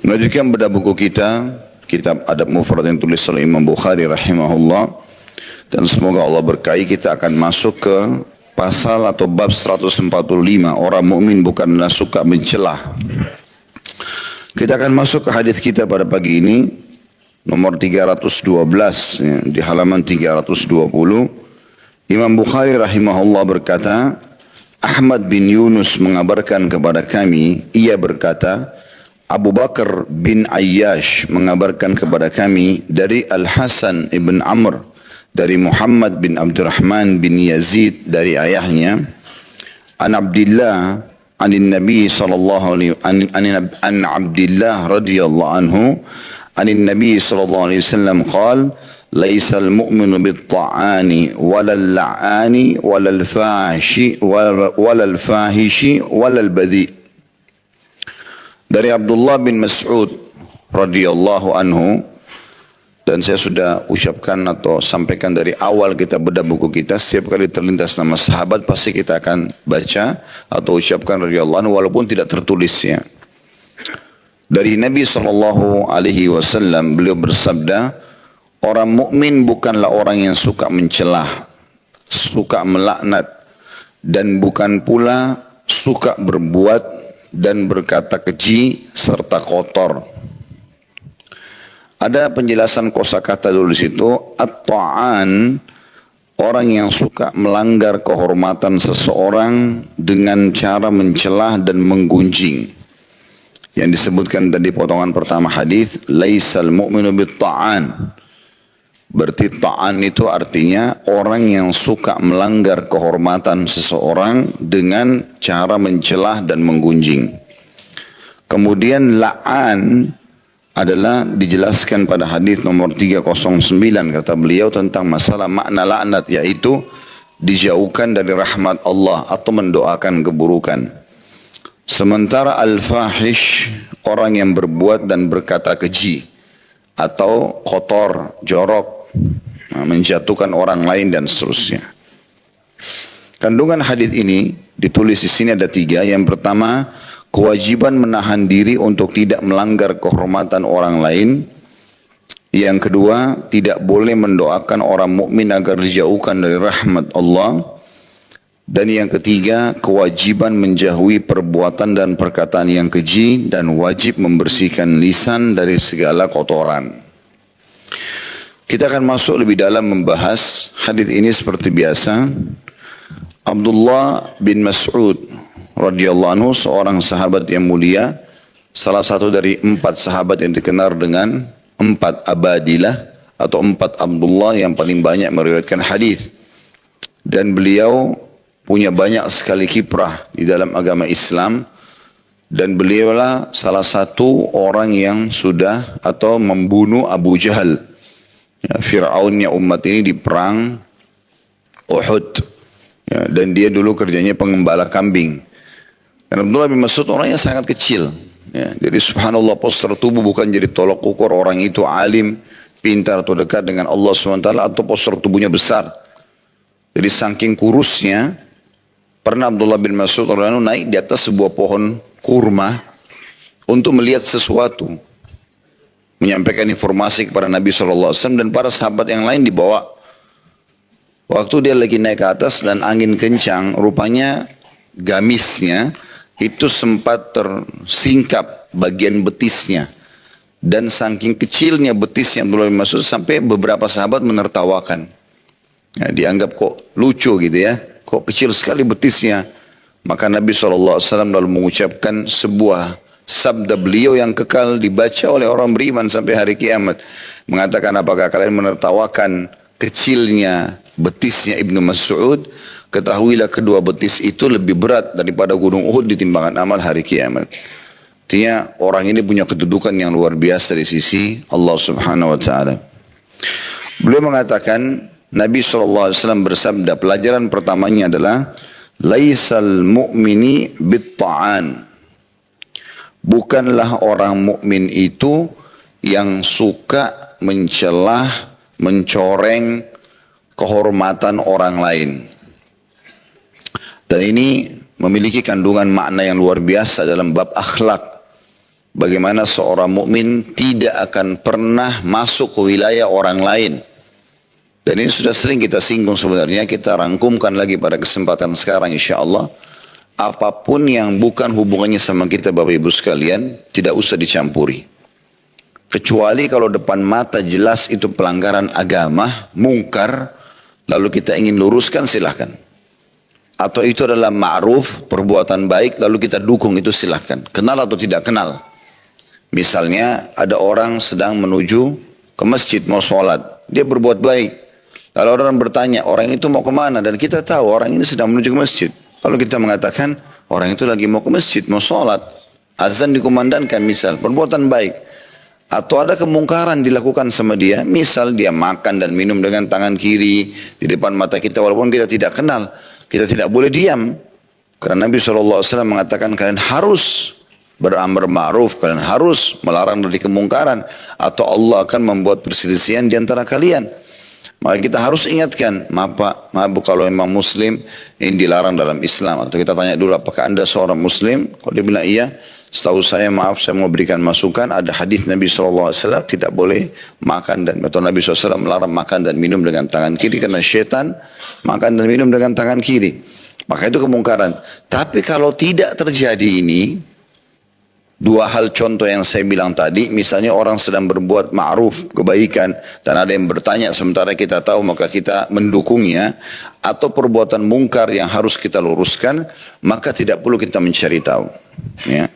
Melanjutkan pada buku kita, kitab Adab Mufrad yang tulis oleh Imam Bukhari rahimahullah. Dan semoga Allah berkahi, kita akan masuk ke pasal atau bab 145. Orang mukmin bukanlah suka mencelah. Kita akan masuk ke hadis kita pada pagi ini, nomor 312, ya, di halaman 320. Imam Bukhari rahimahullah berkata, Ahmad bin Yunus mengabarkan kepada kami, ia berkata, Abu Bakar bin Ayyash mengabarkan kepada kami dari Al-Hasan ibn Amr, dari Muhammad bin Abdurrahman bin Yazid dari ayahnya, an Abdullah anin Nabi sallallahu alaihi an Abdullah radhiyallahu anhu anin Nabi sallallahu alaihi wasallam qala laisa al-mu'minu bit-ta'ani wala al-la'ani wala al-fahishi wala al-fahishi wala al-badhi. Dari Abdullah bin Mas'ud radhiyallahu anhu, dan saya sudah ucapkan atau sampaikan dari awal kita bedah buku kita, setiap kali terlintas nama sahabat pasti kita akan baca atau ucapkan radhiyallahu anhu walaupun tidak tertulis ya. Dari Nabi sallallahu alaihi wasallam beliau bersabda, orang mukmin bukanlah orang yang suka mencelah, suka melaknat, dan bukan pula suka berbuat dan berkata keji serta kotor. Ada penjelasan kosakata dulu di situ. At-ta'an, orang yang suka melanggar kehormatan seseorang dengan cara mencelah dan menggunjing. Yang disebutkan tadi potongan pertama hadis, laisal mu'minu bit-ta'an. Berarti ta'an itu artinya orang yang suka melanggar kehormatan seseorang dengan cara mencelah dan menggunjing. Kemudian la'an adalah dijelaskan pada hadis nomor 309 kata beliau tentang masalah makna laknat, yaitu dijauhkan dari rahmat Allah atau mendoakan keburukan. Sementara al-fahish, orang yang berbuat dan berkata keji atau kotor, jorok, menjatuhkan orang lain dan seterusnya. Kandungan hadis ini ditulis di sini ada 3. Yang pertama, kewajiban menahan diri untuk tidak melanggar kehormatan orang lain. Yang kedua, tidak boleh mendoakan orang mukmin agar dijauhkan dari rahmat Allah. Dan yang ketiga, kewajiban menjauhi perbuatan dan perkataan yang keji dan wajib membersihkan lisan dari segala kotoran. Kita akan masuk lebih dalam membahas hadis ini seperti biasa. Abdullah bin Mas'ud radhiyallahu anhu, seorang sahabat yang mulia, salah satu dari 4 sahabat yang dikenal dengan 4 abadilah atau 4 Abdullah yang paling banyak meriwayatkan hadis. Dan beliau punya banyak sekali kiprah di dalam agama Islam, dan beliaulah salah satu orang yang sudah atau membunuh Abu Jahal, ya, Fir'aunnya umat ini di perang Uhud, ya, dan dia dulu kerjanya pengembala kambing. Dan Abdullah bin Mas'ud orangnya sangat kecil, ya, jadi subhanallah postur tubuh bukan jadi tolok ukur orang itu alim, pintar atau dekat dengan Allah SWT, atau postur tubuhnya besar. Jadi saking kurusnya, pernah Abdullah bin Mas'ud naik di atas sebuah pohon kurma untuk melihat sesuatu, menyampaikan informasi kepada Nabi SAW dan para sahabat yang lain dibawa. Waktu dia lagi naik ke atas dan angin kencang, rupanya gamisnya itu sempat tersingkap bagian betisnya. Dan saking kecilnya betisnya Abdullah bin Mas'ud sampai beberapa sahabat menertawakan. Ya, dianggap kok lucu gitu ya, kok kecil sekali betisnya. Maka Nabi SAW lalu mengucapkan sebuah sabda beliau yang kekal dibaca oleh orang beriman sampai hari kiamat. Mengatakan, apakah kalian menertawakan kecilnya betisnya Ibnu Mas'ud? Ketahuilah kedua betis itu lebih berat daripada gunung Uhud di timbangan amal hari kiamat. Artinya orang ini punya kedudukan yang luar biasa di sisi Allah Subhanahu wa taala. Beliau mengatakan, Nabi SAW bersabda, pelajaran pertamanya adalah laisal mu'mini bit-ta'an. Bukanlah orang mukmin itu yang suka mencelah, mencoreng kehormatan orang lain. Dan ini memiliki kandungan makna yang luar biasa dalam bab akhlak. bagaimana seorang mukmin tidak akan pernah masuk ke wilayah orang lain. Dan ini sudah sering kita singgung sebenarnya, kita rangkumkan lagi pada kesempatan sekarang insya Allah. Apapun yang bukan hubungannya sama kita Bapak Ibu sekalian, tidak usah dicampuri. Kecuali kalau depan mata jelas itu pelanggaran agama, mungkar, lalu kita ingin luruskan silahkan. Atau itu adalah ma'ruf, perbuatan baik, lalu kita dukung itu silahkan. Kenal atau tidak kenal. Misalnya ada orang sedang menuju ke masjid mau sholat, dia berbuat baik. Lalu orang bertanya, orang itu mau kemana? Dan kita tahu orang ini sedang menuju ke masjid. Lalu kita mengatakan, orang itu lagi mau ke masjid, mau sholat. Azan dikumandangkan misal, perbuatan baik. Atau ada kemungkaran dilakukan sama dia. Misal dia makan dan minum dengan tangan kiri di depan mata kita walaupun kita tidak kenal. Kita tidak boleh diam. Karena Nabi SAW mengatakan kalian harus beramar ma'ruf, kalian harus melarang dari kemungkaran. Atau Allah akan membuat perselisihan di antara kalian. Maka kita harus ingatkan, maaf Pak, maaf Bu, kalau memang Muslim ini dilarang dalam Islam. Atau kita tanya dulu, apakah Anda seorang Muslim? Kalau dia bilang iya, setahu saya maaf saya mau berikan masukan. Ada hadis Nabi SAW tidak boleh makan dan atau Nabi SAW melarang makan dan minum dengan tangan kiri karena syaitan makan dan minum dengan tangan kiri. Maka itu kemungkaran. Tapi kalau tidak terjadi ini, dua hal contoh yang saya bilang tadi, misalnya orang sedang berbuat ma'ruf, kebaikan, dan ada yang bertanya sementara kita tahu maka kita mendukungnya, atau perbuatan mungkar yang harus kita luruskan, maka tidak perlu kita mencari tahu. Ya.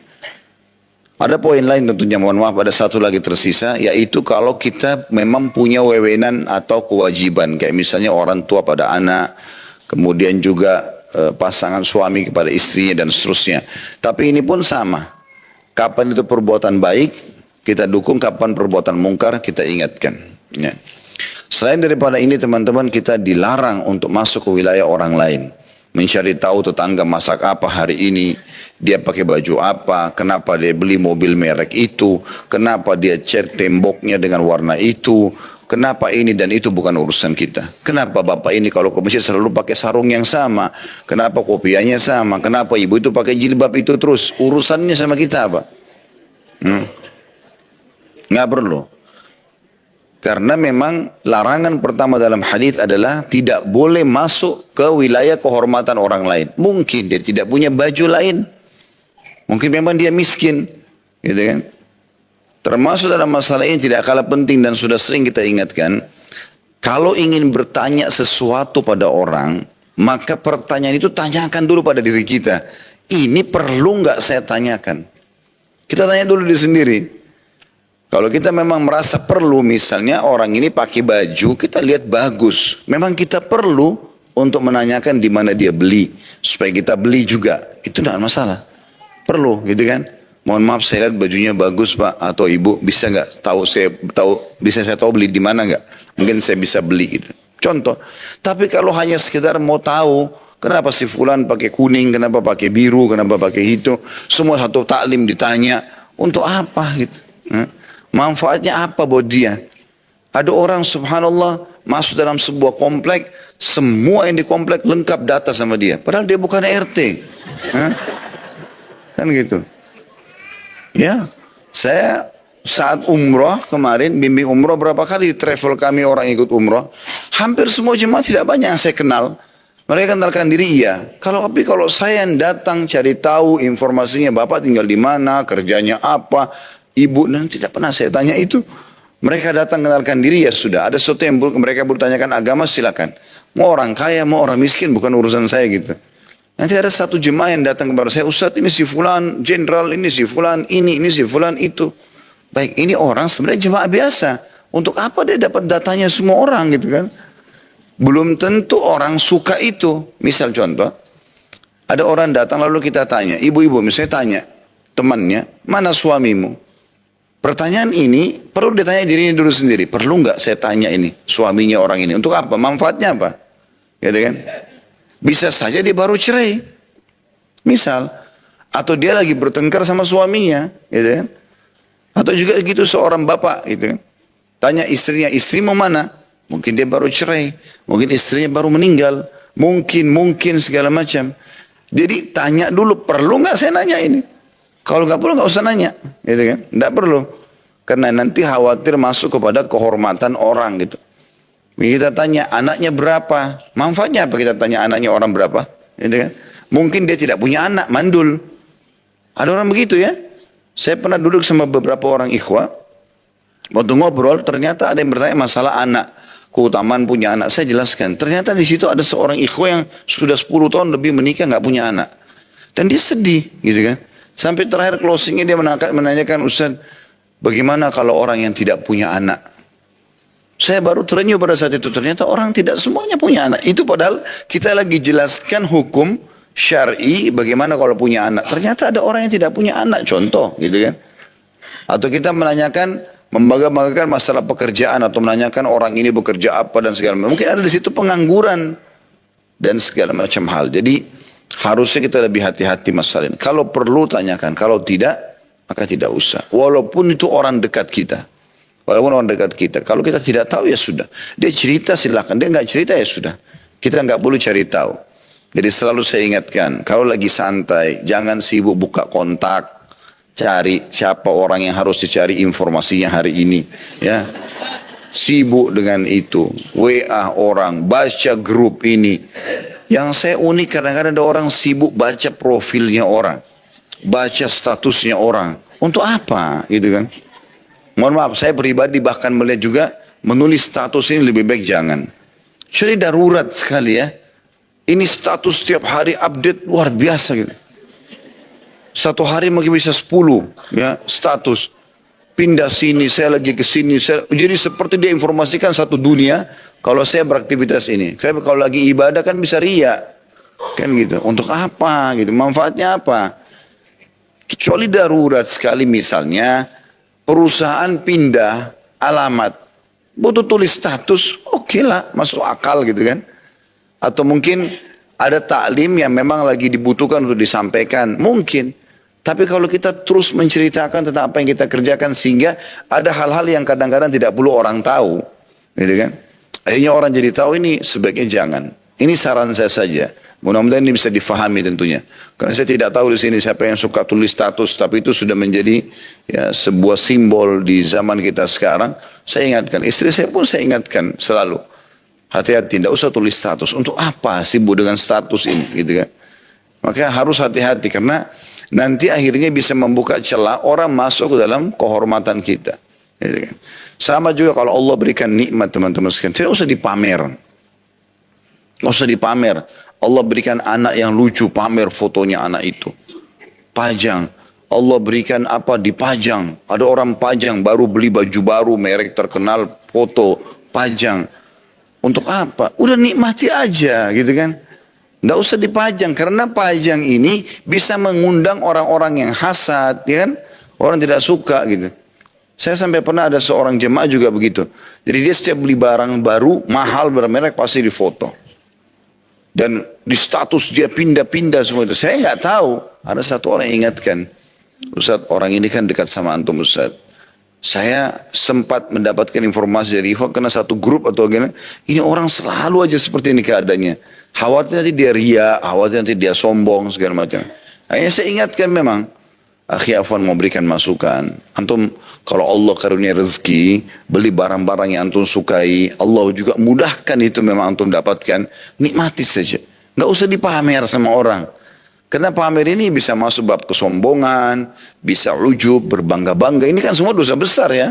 Ada poin lain tentunya, mohon maaf ada satu lagi tersisa, yaitu kalau kita memang punya wewenang atau kewajiban, kayak misalnya orang tua pada anak, kemudian juga pasangan suami kepada istrinya dan seterusnya. Tapi ini pun sama. Kapan itu perbuatan baik, kita dukung. Kapan perbuatan mungkar, kita ingatkan. Ya. Selain daripada ini teman-teman, kita dilarang untuk masuk ke wilayah orang lain. Mencari tahu tetangga masak apa hari ini, dia pakai baju apa, kenapa dia beli mobil merek itu, kenapa dia cat temboknya dengan warna itu, kenapa ini dan itu bukan urusan kita. Kenapa bapak ini kalau ke masjid selalu pakai sarung yang sama, kenapa kopiahnya sama, kenapa ibu itu pakai jilbab itu terus, urusannya sama kita apa? Nggak perlu. Karena memang larangan pertama dalam hadis adalah tidak boleh masuk ke wilayah kehormatan orang lain. Mungkin dia tidak punya baju lain. Mungkin memang dia miskin. Gitu kan? Termasuk dalam masalah ini tidak kalah penting dan sudah sering kita ingatkan. Kalau ingin bertanya sesuatu pada orang, maka pertanyaan itu tanyakan dulu pada diri kita. Ini perlu nggak saya tanyakan? Kita tanya dulu diri sendiri. Kalau kita memang merasa perlu, misalnya orang ini pakai baju, kita lihat bagus. Memang kita perlu untuk menanyakan di mana dia beli. Supaya kita beli juga. Itu tidak masalah. Perlu gitu kan. Mohon maaf saya lihat bajunya bagus Pak. Atau Ibu bisa nggak bisa saya tahu beli di mana nggak? Mungkin saya bisa beli gitu. Contoh. Tapi kalau hanya sekedar mau tahu. Kenapa si fulan pakai kuning, kenapa pakai biru, kenapa pakai itu. Semua satu taklim ditanya. Untuk apa gitu. Manfaatnya apa buat dia? Ada orang subhanallah masuk dalam sebuah komplek, semua yang di komplek lengkap data sama dia. Padahal dia bukan RT. Kan gitu. Ya, saya saat umroh kemarin, bimbing umroh berapa kali travel kami orang ikut umroh. Hampir semua jemaah tidak banyak yang saya kenal. Mereka kenalkan diri iya. Tapi kalau saya yang datang cari tahu informasinya, Bapak tinggal di mana, kerjanya apa, Ibu, dan tidak pernah saya tanya itu. Mereka datang kenalkan diri ya sudah. Ada sesuatu yang mereka bertanyakan agama silakan. Mau orang kaya, mau orang miskin bukan urusan saya gitu. Nanti ada satu jemaah yang datang kepada saya, Ustaz ini si fulan jenderal, ini si fulan ini si fulan itu. Baik, ini orang sebenarnya jemaah biasa. Untuk apa dia dapat datanya semua orang gitu kan? Belum tentu orang suka itu. Misal contoh, ada orang datang lalu kita tanya, ibu-ibu misalnya tanya temannya, mana suamimu? Pertanyaan ini perlu ditanya dirinya dulu sendiri. Perlu nggak saya tanya ini suaminya orang ini? Untuk apa? Manfaatnya apa? Gitu kan? Bisa saja dia baru cerai. Misal. Atau dia lagi bertengkar sama suaminya. Gitu kan? Atau juga gitu seorang bapak. Gitu kan? Tanya istrinya, istri mau mana? Mungkin dia baru cerai. Mungkin istrinya baru meninggal. Mungkin segala macam. Jadi tanya dulu, perlu nggak saya nanya ini? Kalau nggak perlu nggak usah nanya, gitu kan? Nggak perlu, karena nanti khawatir masuk kepada kehormatan orang gitu. Kita tanya anaknya berapa, manfaatnya apa kita tanya anaknya orang berapa, gitu kan? Mungkin dia tidak punya anak, mandul. Ada orang begitu ya. Saya pernah duduk sama beberapa orang ikhwah, waktu ngobrol ternyata ada yang bertanya masalah anak. Keutamaan punya anak, saya jelaskan. Ternyata di situ ada seorang ikhwah yang sudah 10 tahun lebih menikah nggak punya anak. Dan dia sedih gitu kan. Sampai terakhir closingnya dia menanyakan, Ustaz, bagaimana kalau orang yang tidak punya anak? Saya baru terenyuh pada saat itu. Ternyata orang tidak semuanya punya anak. Itu padahal kita lagi jelaskan hukum syar'i bagaimana kalau punya anak. Ternyata ada orang yang tidak punya anak, contoh gitu kan. Atau kita menanyakan, membanggakan masalah pekerjaan atau menanyakan orang ini bekerja apa dan segala macam. Mungkin ada di situ pengangguran dan segala macam hal. Jadi harusnya kita lebih hati-hati masalah ini. Kalau perlu tanyakan, kalau tidak maka tidak usah. Walaupun itu orang dekat kita. Walaupun orang dekat kita. Kalau kita tidak tahu ya sudah. Dia cerita silakan, dia nggak cerita ya sudah. Kita nggak perlu cari tahu. Jadi selalu saya ingatkan, kalau lagi santai jangan sibuk buka kontak. Cari siapa orang yang harus dicari informasinya hari ini, ya. Sibuk dengan itu, WA orang, baca grup ini. Yang saya unik kadang-kadang ada orang sibuk baca profilnya orang, baca statusnya orang. Untuk apa, gitu kan? Mohon maaf, saya pribadi bahkan melihat juga menulis status ini lebih baik jangan. Jadi darurat sekali ya. Ini status setiap hari update luar biasa gitu. Satu hari mungkin bisa 10 ya status. Pindah sini, saya lagi ke sini. Jadi seperti dia informasikan satu dunia kalau saya beraktivitas ini. Saya kalau lagi ibadah kan bisa riya. Kan gitu. Untuk apa gitu? Manfaatnya apa? Kecuali darurat sekali misalnya perusahaan pindah alamat. Butuh tulis status, oke lah, masuk akal gitu kan. Atau mungkin ada taklim yang memang lagi dibutuhkan untuk disampaikan. Mungkin. Tapi kalau kita terus menceritakan tentang apa yang kita kerjakan sehingga ada hal-hal yang kadang-kadang tidak perlu orang tahu, gitu kan? Akhirnya orang jadi tahu, ini sebaiknya jangan. Ini saran saya saja. Mudah-mudahan ini bisa difahami tentunya. Karena saya tidak tahu di sini siapa yang suka tulis status, tapi itu sudah menjadi ya sebuah simbol di zaman kita sekarang. Saya ingatkan, istri saya pun saya ingatkan selalu. Hati-hati, tidak usah tulis status. Untuk apa sibuk dengan status ini, gitu kan? Maka harus hati-hati karena nanti akhirnya bisa membuka celah orang masuk ke dalam kehormatan kita. Gitu kan? Sama juga kalau Allah berikan nikmat teman-teman sekalian, tidak usah dipamer. Tidak usah dipamer. Allah berikan anak yang lucu, pamer fotonya anak itu. Pajang. Allah berikan apa, dipajang. Ada orang pajang, baru beli baju baru, merek terkenal, foto, pajang. Untuk apa? Udah nikmati aja gitu kan. Nggak usah dipajang, karena pajang ini bisa mengundang orang-orang yang hasad, ya kan? Orang tidak suka gitu. Saya sampai pernah ada seorang jemaah juga begitu. Jadi dia setiap beli barang baru, mahal bermerek pasti difoto. Dan di status dia pindah-pindah semua itu. Saya nggak tahu. Ada satu orang yang ingatkan, Ustaz, orang ini kan dekat sama antum Ustaz. Saya sempat mendapatkan informasi dari Ikhwan karena satu grup atau gimana. Ini orang selalu aja seperti ini keadaannya. Khawatir nanti dia ria, khawatir nanti dia sombong, segala macam. Akhirnya saya ingatkan memang. Akhi Afwan mau berikan masukan. Antum kalau Allah karunia rezeki, beli barang-barang yang antum sukai. Allah juga mudahkan itu memang antum dapatkan. Nikmati saja. Nggak usah dipamer sama orang. Karena pamer ini bisa masuk bab kesombongan, bisa ujub, berbangga-bangga. Ini kan semua dosa besar ya.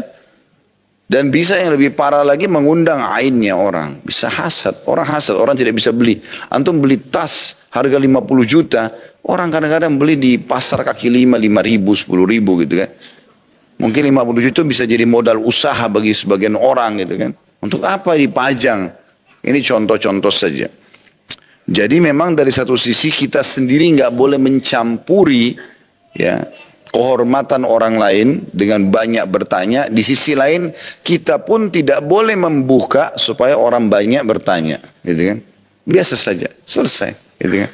Dan bisa yang lebih parah lagi mengundang ainnya orang. Bisa hasad. Orang hasad, orang tidak bisa beli. Antum beli tas harga 50 juta. Orang kadang-kadang beli di pasar kaki 5 ribu, 10 ribu gitu kan. Mungkin 50 juta bisa jadi modal usaha bagi sebagian orang gitu kan. Untuk apa dipajang? Ini contoh-contoh saja. Jadi memang dari satu sisi kita sendiri nggak boleh mencampuri ya kehormatan orang lain dengan banyak bertanya. Di sisi lain kita pun tidak boleh membuka supaya orang banyak bertanya, gitu kan? Biasa saja, selesai, gitu kan?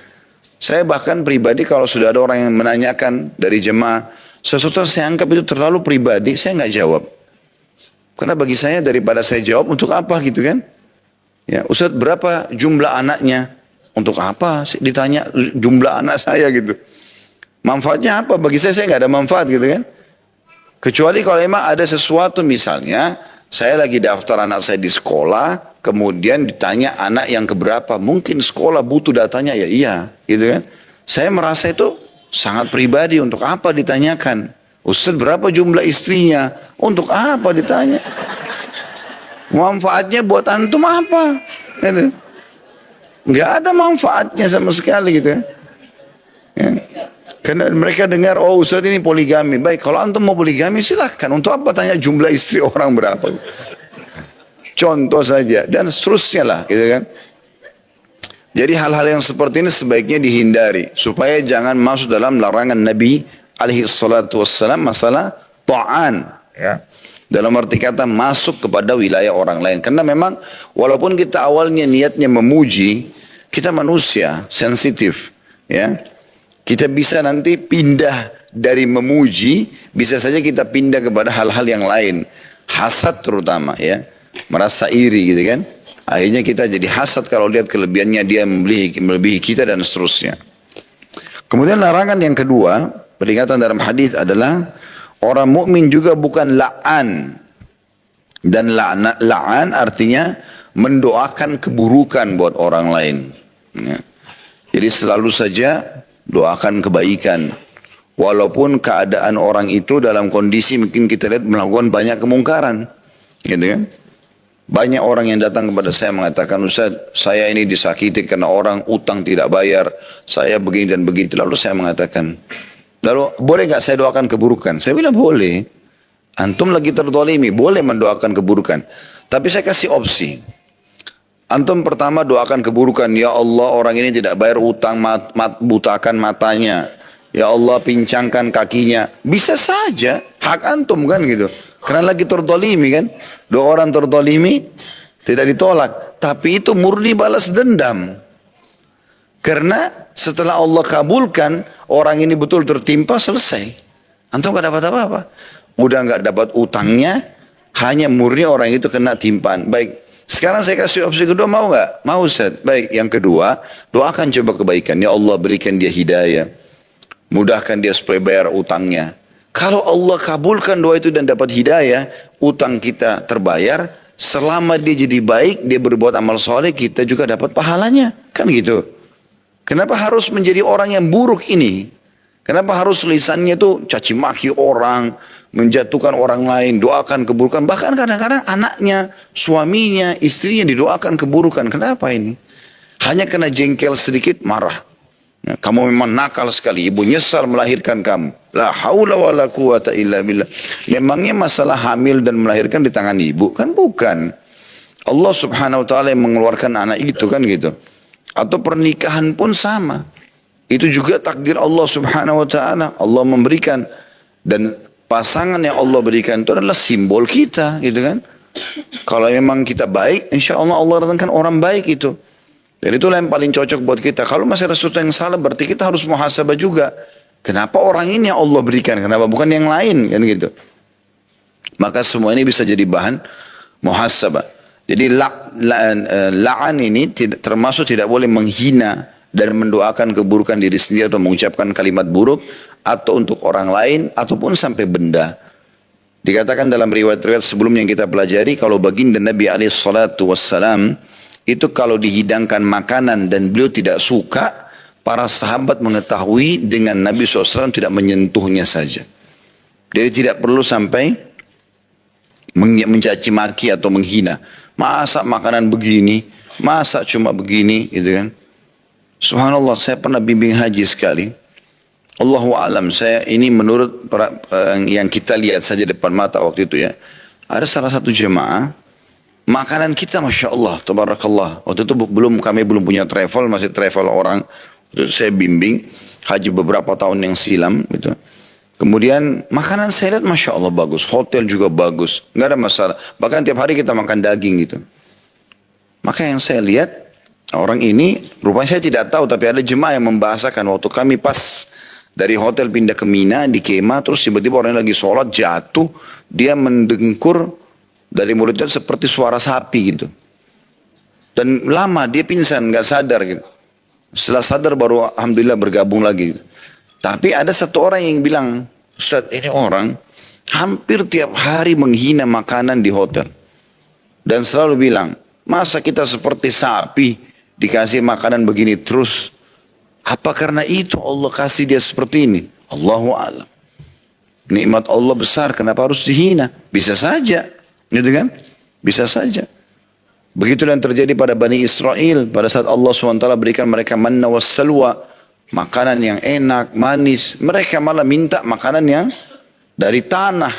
Saya bahkan pribadi kalau sudah ada orang yang menanyakan dari jemaah, sesuatu yang saya anggap itu terlalu pribadi, saya nggak jawab. Karena bagi saya daripada saya jawab untuk apa gitu kan? Ya, Ustaz berapa jumlah anaknya? Untuk apa sih ditanya jumlah anak saya gitu? Manfaatnya apa? Bagi saya nggak ada manfaat gitu kan. Kecuali kalau memang ada sesuatu misalnya, saya lagi daftar anak saya di sekolah, kemudian ditanya anak yang keberapa, mungkin sekolah butuh datanya, ya iya, gitu kan. Saya merasa itu sangat pribadi, untuk apa ditanyakan? Ustaz berapa jumlah istrinya? Untuk apa ditanya? Manfaatnya buat antum apa? Gitu. Nggak ada manfaatnya sama sekali gitu ya. Ya. Karena mereka dengar, oh Ustaz ini poligami. Baik, kalau antum mau poligami silahkan. Untuk apa tanya jumlah istri orang berapa? Contoh saja. Dan seterusnya lah, gitu kan. Jadi hal-hal yang seperti ini sebaiknya dihindari. Supaya jangan masuk dalam larangan Nabi alaihi salatu wassalam masalah ta'an. Ya. Dalam arti kata masuk kepada wilayah orang lain. Karena memang walaupun kita awalnya niatnya memuji, kita manusia, sensitif. Ya. Kita bisa nanti pindah dari memuji, bisa saja kita pindah kepada hal-hal yang lain. Hasad terutama ya. Merasa iri gitu kan. Akhirnya kita jadi hasad kalau lihat kelebihannya dia melebihi kita dan seterusnya. Kemudian larangan yang kedua, peringatan dalam hadis adalah orang mukmin juga bukan la'an. Dan la'an artinya mendoakan keburukan buat orang lain. Ya. Jadi selalu saja doakan kebaikan. Walaupun keadaan orang itu dalam kondisi mungkin kita lihat melakukan banyak kemungkaran. Gitu kan? Banyak orang yang datang kepada saya mengatakan, Ustaz, saya ini disakiti karena orang utang tidak bayar. Saya begini dan begitu. Lalu saya mengatakan, lalu boleh gak saya doakan keburukan? Saya bilang boleh. Antum lagi terdolimi, boleh mendoakan keburukan. Tapi saya kasih opsi. Antum pertama doakan keburukan. Ya Allah, orang ini tidak bayar utang, butakan matanya. Ya Allah, pincangkan kakinya. Bisa saja, hak antum kan gitu. Karena lagi terdolimi kan. Dua orang terdolimi, tidak ditolak. Tapi itu murni balas dendam. Karena setelah Allah kabulkan, orang ini betul tertimpa, selesai. Antum gak dapat apa-apa. Udah gak dapat utangnya, hanya murni orang itu kena timpaan. Baik. Sekarang saya kasih opsi kedua, mau nggak? Mau Ustaz. Baik, yang kedua, doakan coba kebaikan. Ya Allah, berikan dia hidayah. Mudahkan dia supaya bayar utangnya. Kalau Allah kabulkan doa itu dan dapat hidayah, utang kita terbayar. Selama dia jadi baik, dia berbuat amal soleh, kita juga dapat pahalanya. Kan gitu. Kenapa harus menjadi orang yang buruk ini? Kenapa harus lisannya itu caci maki orang, menjatuhkan orang lain, doakan keburukan. Bahkan kadang-kadang anaknya, suaminya, istrinya didoakan keburukan. Kenapa ini? Hanya kena jengkel sedikit marah. Nah, kamu memang nakal sekali. Ibu nyesal melahirkan kamu. La haula wa la quwata illa billah. Memangnya masalah hamil dan melahirkan di tangan ibu? Kan bukan. Allah subhanahu wa ta'ala yang mengeluarkan anak itu kan gitu. Atau pernikahan pun sama. Itu juga takdir Allah subhanahu wa ta'ala. Allah memberikan. Dan pasangan yang Allah berikan itu adalah simbol kita, gitu kan? Kalau memang kita baik, insya Allah Allah datangkan orang baik itu. Dan itulah yang paling cocok buat kita. Kalau masih ada sesuatu yang salah, berarti kita harus muhasabah juga. Kenapa orang ini yang Allah berikan? Kenapa bukan yang lain? Kan gitu. Maka semua ini bisa jadi bahan muhasabah. Jadi la'an ini termasuk tidak boleh menghina dan mendoakan keburukan diri sendiri atau mengucapkan kalimat buruk atau untuk orang lain ataupun sampai benda. Dikatakan dalam riwayat-riwayat sebelum yang kita pelajari, kalau baginda Nabi alaihi salatu wassalam itu kalau dihidangkan makanan dan beliau tidak suka, para sahabat mengetahui dengan Nabi SAW tidak menyentuhnya saja. Jadi tidak perlu sampai mencaci maki atau menghina. Masa makanan begini, masa cuma begini, gitu kan? Subhanallah, saya pernah bimbing haji sekali. Allahu alam, saya ini menurut yang kita lihat saja depan mata waktu itu ya. Ada salah satu jemaah, makanan kita Masya Allah, tabarakallah. Waktu itu kami belum punya travel, masih travel orang. Saya bimbing haji beberapa tahun yang silam gitu. Kemudian makanan saya lihat Masya Allah bagus, hotel juga bagus, nggak ada masalah. Bahkan tiap hari kita makan daging gitu. Maka yang saya lihat, orang ini rupanya saya tidak tahu, tapi ada jemaah yang membahasakan waktu kami pas dari hotel pindah ke Mina di kemah, terus tiba-tiba orang lagi sholat jatuh, dia mendengkur dari mulutnya seperti suara sapi gitu. Dan lama dia pingsan, nggak sadar gitu. Setelah sadar baru alhamdulillah bergabung lagi. Tapi ada satu orang yang bilang, Ustaz, ini orang hampir tiap hari menghina makanan di hotel. Dan selalu bilang, masa kita seperti sapi dikasih makanan begini terus? Apa karena itu Allah kasih dia seperti ini? Allahu a'lam. Nikmat Allah besar, kenapa harus dihina? Bisa saja, gitu kan? Bisa saja. Begitulah yang terjadi pada Bani Israel pada saat Allah SWT berikan mereka manna was salwa, makanan yang enak, manis. Mereka malah minta makanan yang dari tanah,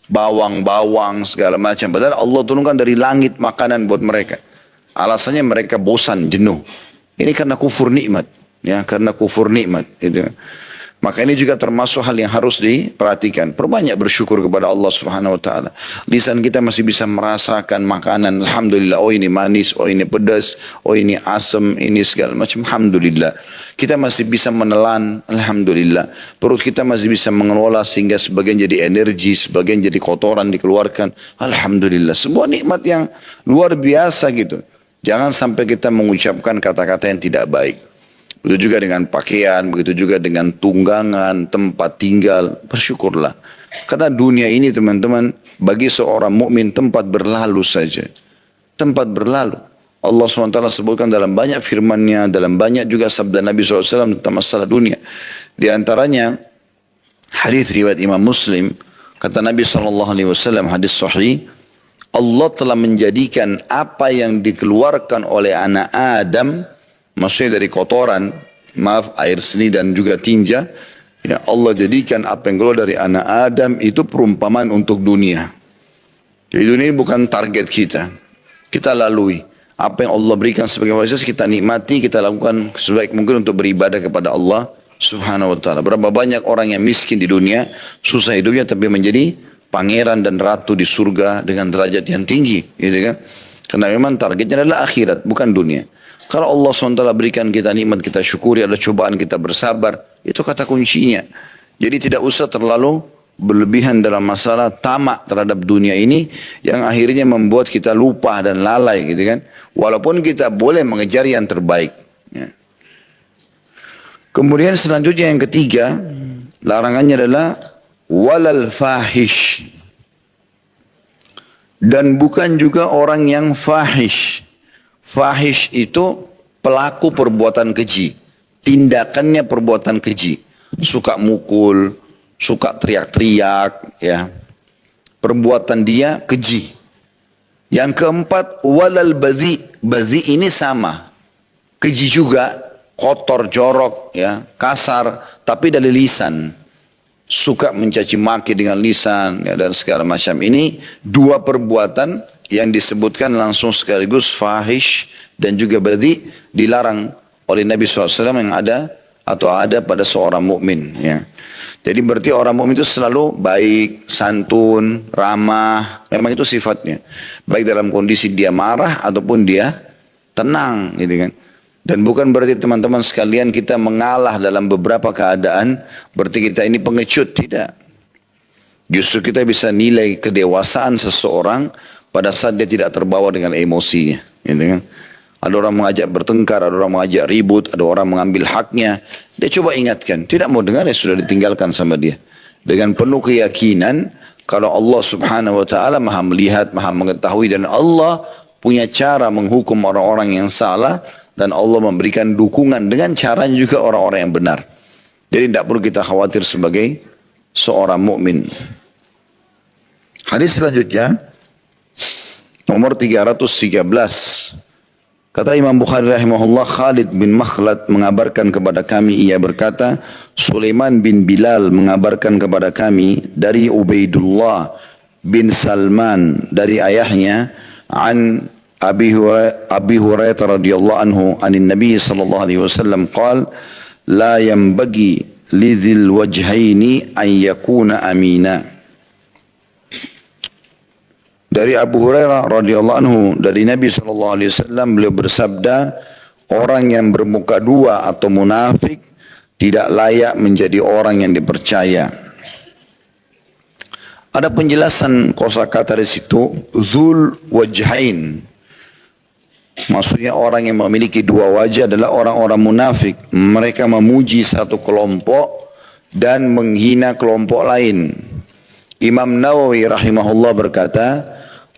bawang-bawang segala macam. Padahal Allah turunkan dari langit makanan buat mereka. Alasannya mereka bosan, jenuh. Ini karena kufur nikmat, ya, karena kufur nikmat. Itu. Maka ini juga termasuk hal yang harus diperhatikan. Perbanyak bersyukur kepada Allah Subhanahu Wa Taala. Lisan kita masih bisa merasakan makanan. Alhamdulillah. Oh ini manis, oh ini pedas, oh ini asam, ini segala macam. Alhamdulillah. Kita masih bisa menelan. Alhamdulillah. Perut kita masih bisa mengelola sehingga sebagian jadi energi, sebagian jadi kotoran dikeluarkan. Alhamdulillah. Sebuah nikmat yang luar biasa gitu. Jangan sampai kita mengucapkan kata-kata yang tidak baik. Begitu juga dengan pakaian, begitu juga dengan tunggangan, tempat tinggal. Bersyukurlah. Karena dunia ini teman-teman, bagi seorang mukmin tempat berlalu saja. Tempat berlalu. Allah SWT sebutkan dalam banyak firman-Nya, dalam banyak juga sabda Nabi SAW tentang masalah dunia. Di antaranya, hadis riwayat Imam Muslim, kata Nabi SAW, hadis sahih, Allah telah menjadikan apa yang dikeluarkan oleh anak Adam, maksudnya dari kotoran, maaf, air seni dan juga tinja, ya Allah jadikan apa yang keluar dari anak Adam itu perumpamaan untuk dunia. Jadi dunia ini bukan target kita. Kita lalui. Apa yang Allah berikan sebagai fasilitas kita nikmati, kita lakukan sebaik mungkin untuk beribadah kepada Allah Subhanahu Wa Taala. Berapa banyak orang yang miskin di dunia, susah hidupnya tapi menjadi pangeran dan ratu di surga dengan derajat yang tinggi, gitu kan? Karena memang targetnya adalah akhirat, bukan dunia. Kalau Allah SWT berikan kita nikmat, kita syukuri, ada cobaan, kita bersabar. Itu kata kuncinya. Jadi tidak usah terlalu berlebihan dalam masalah tamak terhadap dunia ini, yang akhirnya membuat kita lupa dan lalai, gitu kan. Walaupun kita boleh mengejar yang terbaik. Ya. Kemudian selanjutnya yang ketiga, larangannya adalah walal fahish. Dan bukan juga orang yang fahish. Fahish itu pelaku perbuatan keji. Tindakannya perbuatan keji. Suka mukul, suka teriak-teriak, ya. Perbuatan dia keji. Yang keempat, walal bazi. Bazi ini sama. Keji juga, kotor, jorok, ya, kasar, tapi dari lisan. Suka mencaci maki dengan lisan, ya, dan segala macam. Ini dua perbuatan yang disebutkan langsung sekaligus fahish dan juga badhi, dilarang oleh Nabi SAW yang ada atau ada pada seorang mukmin. Ya. Jadi berarti orang mukmin itu selalu baik, santun, ramah. Memang itu sifatnya. Baik dalam kondisi dia marah ataupun dia tenang, gitu kan. Dan bukan berarti teman-teman sekalian kita mengalah dalam beberapa keadaan, berarti kita ini pengecut, tidak. Justru kita bisa nilai kedewasaan seseorang pada saat dia tidak terbawa dengan emosinya, gitu kan? Ada orang mengajak bertengkar, ada orang mengajak ribut, ada orang mengambil haknya. Dia coba ingatkan, tidak mau dengar ya sudah ditinggalkan sama dia. Dengan penuh keyakinan kalau Allah Subhanahu Wa Taala Maha melihat, Maha mengetahui, dan Allah punya cara menghukum orang-orang yang salah, dan Allah memberikan dukungan dengan caranya juga orang-orang yang benar. Jadi tidak perlu kita khawatir sebagai seorang mukmin. Hadis selanjutnya nomor 313. Kata Imam Bukhari rahimahullah, Khalid bin Makhlad mengabarkan kepada kami, ia berkata, Sulaiman bin Bilal mengabarkan kepada kami dari Ubaidullah bin Salman dari ayahnya, an Abi Hurairah radhiyallahu anhu anin Nabi sallallahu alaihi wasallam qala la yanbaghi lidzil wajhaini an yakuna amina. Dari Abu Hurairah radhiyallahu anhu dari Nabi sallallahu alaihi wasallam, beliau bersabda, orang yang bermuka dua atau munafik tidak layak menjadi orang yang dipercaya. Ada penjelasan kosakata di situ, dzul wajhain. Maksudnya orang yang memiliki dua wajah adalah orang-orang munafik. Mereka memuji satu kelompok dan menghina kelompok lain. Imam Nawawi rahimahullah berkata,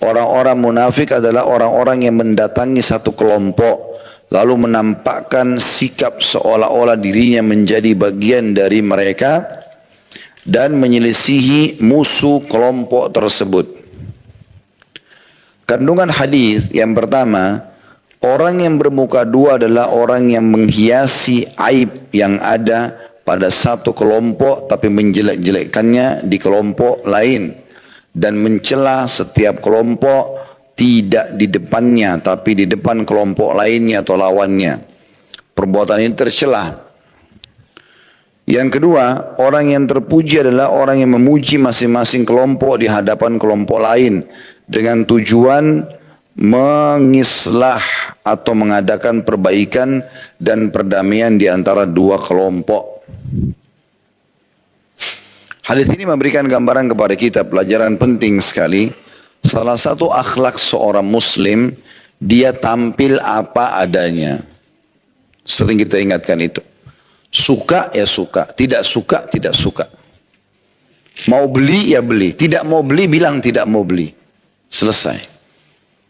orang-orang munafik adalah orang-orang yang mendatangi satu kelompok lalu menampakkan sikap seolah-olah dirinya menjadi bagian dari mereka dan menyelisihi musuh kelompok tersebut. Kandungan hadis yang pertama, orang yang bermuka dua adalah orang yang menghiasi aib yang ada pada satu kelompok tapi menjelek-jelekkannya di kelompok lain dan mencela setiap kelompok tidak di depannya tapi di depan kelompok lainnya atau lawannya. Perbuatan ini tercela. Yang kedua, orang yang terpuji adalah orang yang memuji masing-masing kelompok di hadapan kelompok lain dengan tujuan mengislah atau mengadakan perbaikan dan perdamaian di antara dua kelompok. Hadis ini memberikan gambaran kepada kita pelajaran penting sekali. Salah satu akhlak seorang muslim, dia tampil apa adanya. Sering kita ingatkan itu. Suka ya suka, tidak suka tidak suka. Mau beli ya beli, tidak mau beli bilang tidak mau beli. Selesai.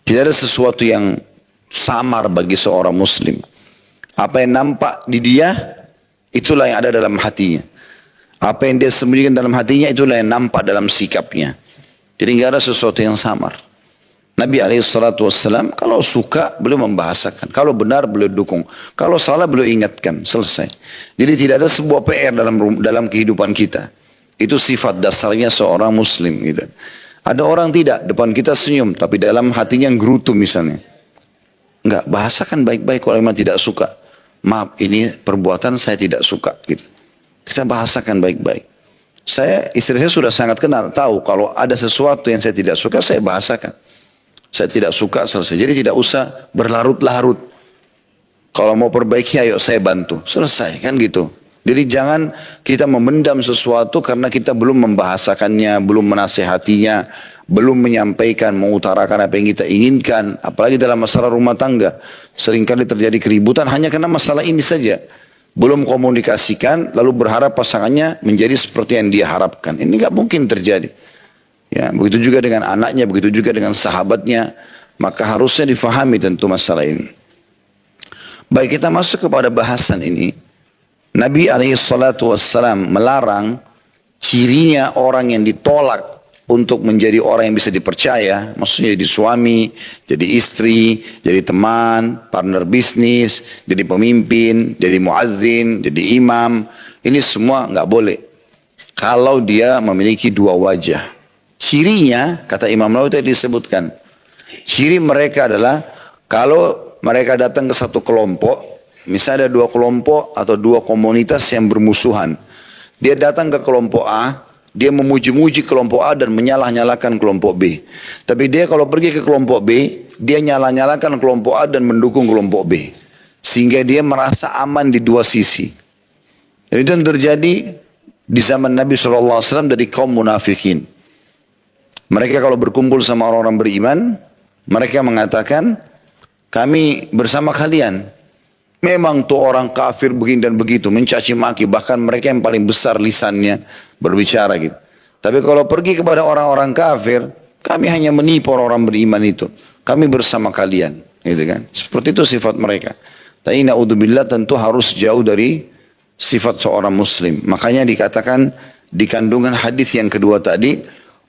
Tidak ada sesuatu yang samar bagi seorang muslim. Apa yang nampak di dia, itulah yang ada dalam hatinya. Apa yang dia sembunyikan dalam hatinya, itulah yang nampak dalam sikapnya. Jadi tidak ada sesuatu yang samar. Nabi SAW kalau suka beliau membahasakan, kalau benar beliau dukung, kalau salah beliau ingatkan, selesai. Jadi tidak ada sebuah PR dalam kehidupan kita. Itu sifat dasarnya seorang muslim gitu. Ada orang tidak, depan kita senyum, tapi dalam hatinya gerutu misalnya. Enggak, bahasakan baik-baik kalau memang tidak suka. Maaf, ini perbuatan saya tidak suka gitu. Kita bahasakan baik-baik. Istri saya sudah sangat kenal, tahu kalau ada sesuatu yang saya tidak suka, saya bahasakan. Saya tidak suka, selesai. Jadi tidak usah berlarut-larut. Kalau mau perbaiki, ayo saya bantu. Selesai, kan gitu. Jadi jangan kita memendam sesuatu karena kita belum membahasakannya, belum menasehatinya, belum menyampaikan, mengutarakan apa yang kita inginkan. Apalagi dalam masalah rumah tangga. Seringkali terjadi keributan hanya karena masalah ini saja. Belum komunikasikan, lalu berharap pasangannya menjadi seperti yang dia harapkan. Ini nggak mungkin terjadi. Ya, begitu juga dengan anaknya, begitu juga dengan sahabatnya. Maka harusnya difahami tentu masalah ini. Baik, kita masuk kepada bahasan ini. Nabi SAW melarang cirinya orang yang ditolak untuk menjadi orang yang bisa dipercaya. Maksudnya jadi suami, jadi istri, jadi teman, partner bisnis, jadi pemimpin, jadi muazzin, jadi imam. Ini semua nggak boleh. Kalau dia memiliki dua wajah. Cirinya, kata Imam Nawawi tadi disebutkan. Ciri mereka adalah kalau mereka datang ke satu kelompok, misalnya ada dua kelompok atau dua komunitas yang bermusuhan. Dia datang ke kelompok A, dia memuji-muji kelompok A dan menyalah-nyalakan kelompok B. Tapi dia kalau pergi ke kelompok B, dia nyalah-nyalakan kelompok A dan mendukung kelompok B. Sehingga dia merasa aman di dua sisi. Dan itu yang terjadi di zaman Nabi SAW dari kaum munafikin. Mereka kalau berkumpul sama orang-orang beriman, mereka mengatakan, kami bersama kalian. Memang tuh orang kafir begini dan begitu, mencaci maki, bahkan mereka yang paling besar lisannya berbicara gitu. Tapi kalau pergi kepada orang-orang kafir, kami hanya menipu orang beriman itu. Kami bersama kalian, gitu kan? Seperti itu sifat mereka. Tapi naudzubillah tentu harus jauh dari sifat seorang muslim. Makanya dikatakan di kandungan hadis yang kedua tadi,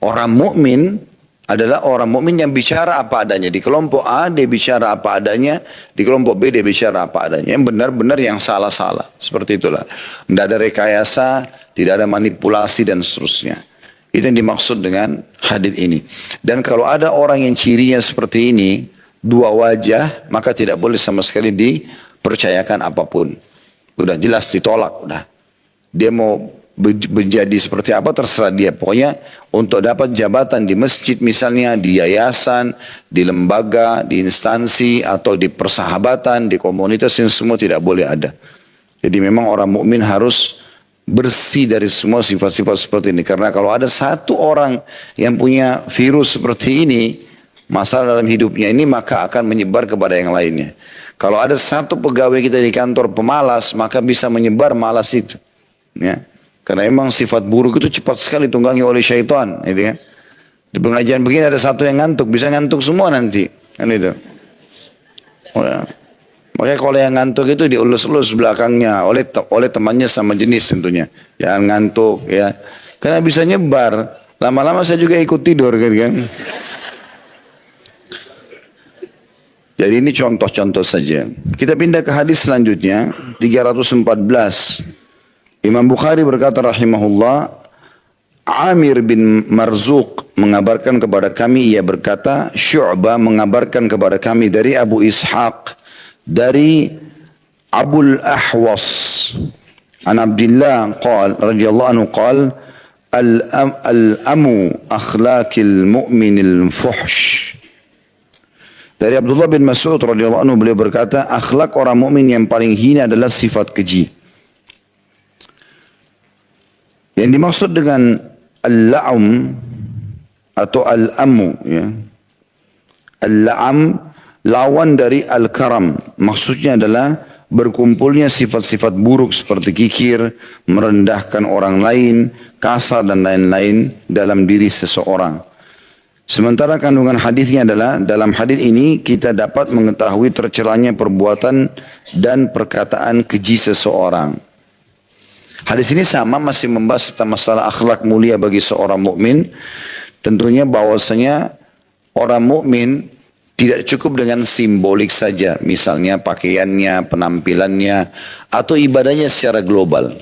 orang mukmin adalah orang mukmin yang bicara apa adanya. Di kelompok A dia bicara apa adanya, di kelompok B dia bicara apa adanya. Yang benar-benar, yang salah-salah. Seperti itulah. Tidak ada rekayasa, tidak ada manipulasi dan seterusnya. Itu yang dimaksud dengan hadis ini. Dan kalau ada orang yang cirinya seperti ini, dua wajah, maka tidak boleh sama sekali dipercayakan apapun. Udah jelas ditolak, udah. Dia mau menjadi seperti apa terserah dia. Pokoknya untuk dapat jabatan di masjid misalnya, di yayasan, di lembaga, di instansi atau di persahabatan, di komunitas, yang semua tidak boleh ada. Jadi memang orang mukmin harus bersih dari semua sifat-sifat seperti ini. Karena kalau ada satu orang yang punya virus seperti ini, masalah dalam hidupnya ini, maka akan menyebar kepada yang lainnya. Kalau ada satu pegawai kita di kantor pemalas, maka bisa menyebar malas itu. Ya. Karena emang sifat buruk itu cepat sekali tunggangi oleh syaitan, gitu kan. Di pengajian begini ada satu yang ngantuk, bisa ngantuk semua nanti, kan itu. Oh, ya. Makanya kalau yang ngantuk itu diulus-ulus belakangnya oleh temannya sama jenis tentunya. Jangan ngantuk ya. Karena bisa nyebar. Lama-lama saya juga ikut tidur kan. Jadi ini contoh-contoh saja. Kita pindah ke hadis selanjutnya 314. Imam Bukhari berkata rahimahullah, Amir bin Marzuq mengabarkan kepada kami, ia berkata, Syu'bah mengabarkan kepada kami dari Abu Ishaq, dari Abul Ahwas, an Abdullah radhiyallahu anhu qala, al-amu akhlaqil mu'minil fuhsh. Dari Abdullah bin Mas'ud radhiyallahu anhu beliau berkata, akhlak orang mukmin yang paling hina adalah sifat keji. Yang dimaksud dengan al-la'am atau al-amu, ya. Al-la'am lawan dari al-karam. Maksudnya adalah berkumpulnya sifat-sifat buruk seperti kikir, merendahkan orang lain, kasar dan lain-lain dalam diri seseorang. Sementara kandungan hadisnya adalah dalam hadis ini kita dapat mengetahui tercelanya perbuatan dan perkataan keji seseorang. Hadis ini sama masih membahas tentang masalah akhlak mulia bagi seorang mukmin. Tentunya bahwasanya orang mukmin tidak cukup dengan simbolik saja, misalnya pakaiannya, penampilannya, atau ibadahnya secara global.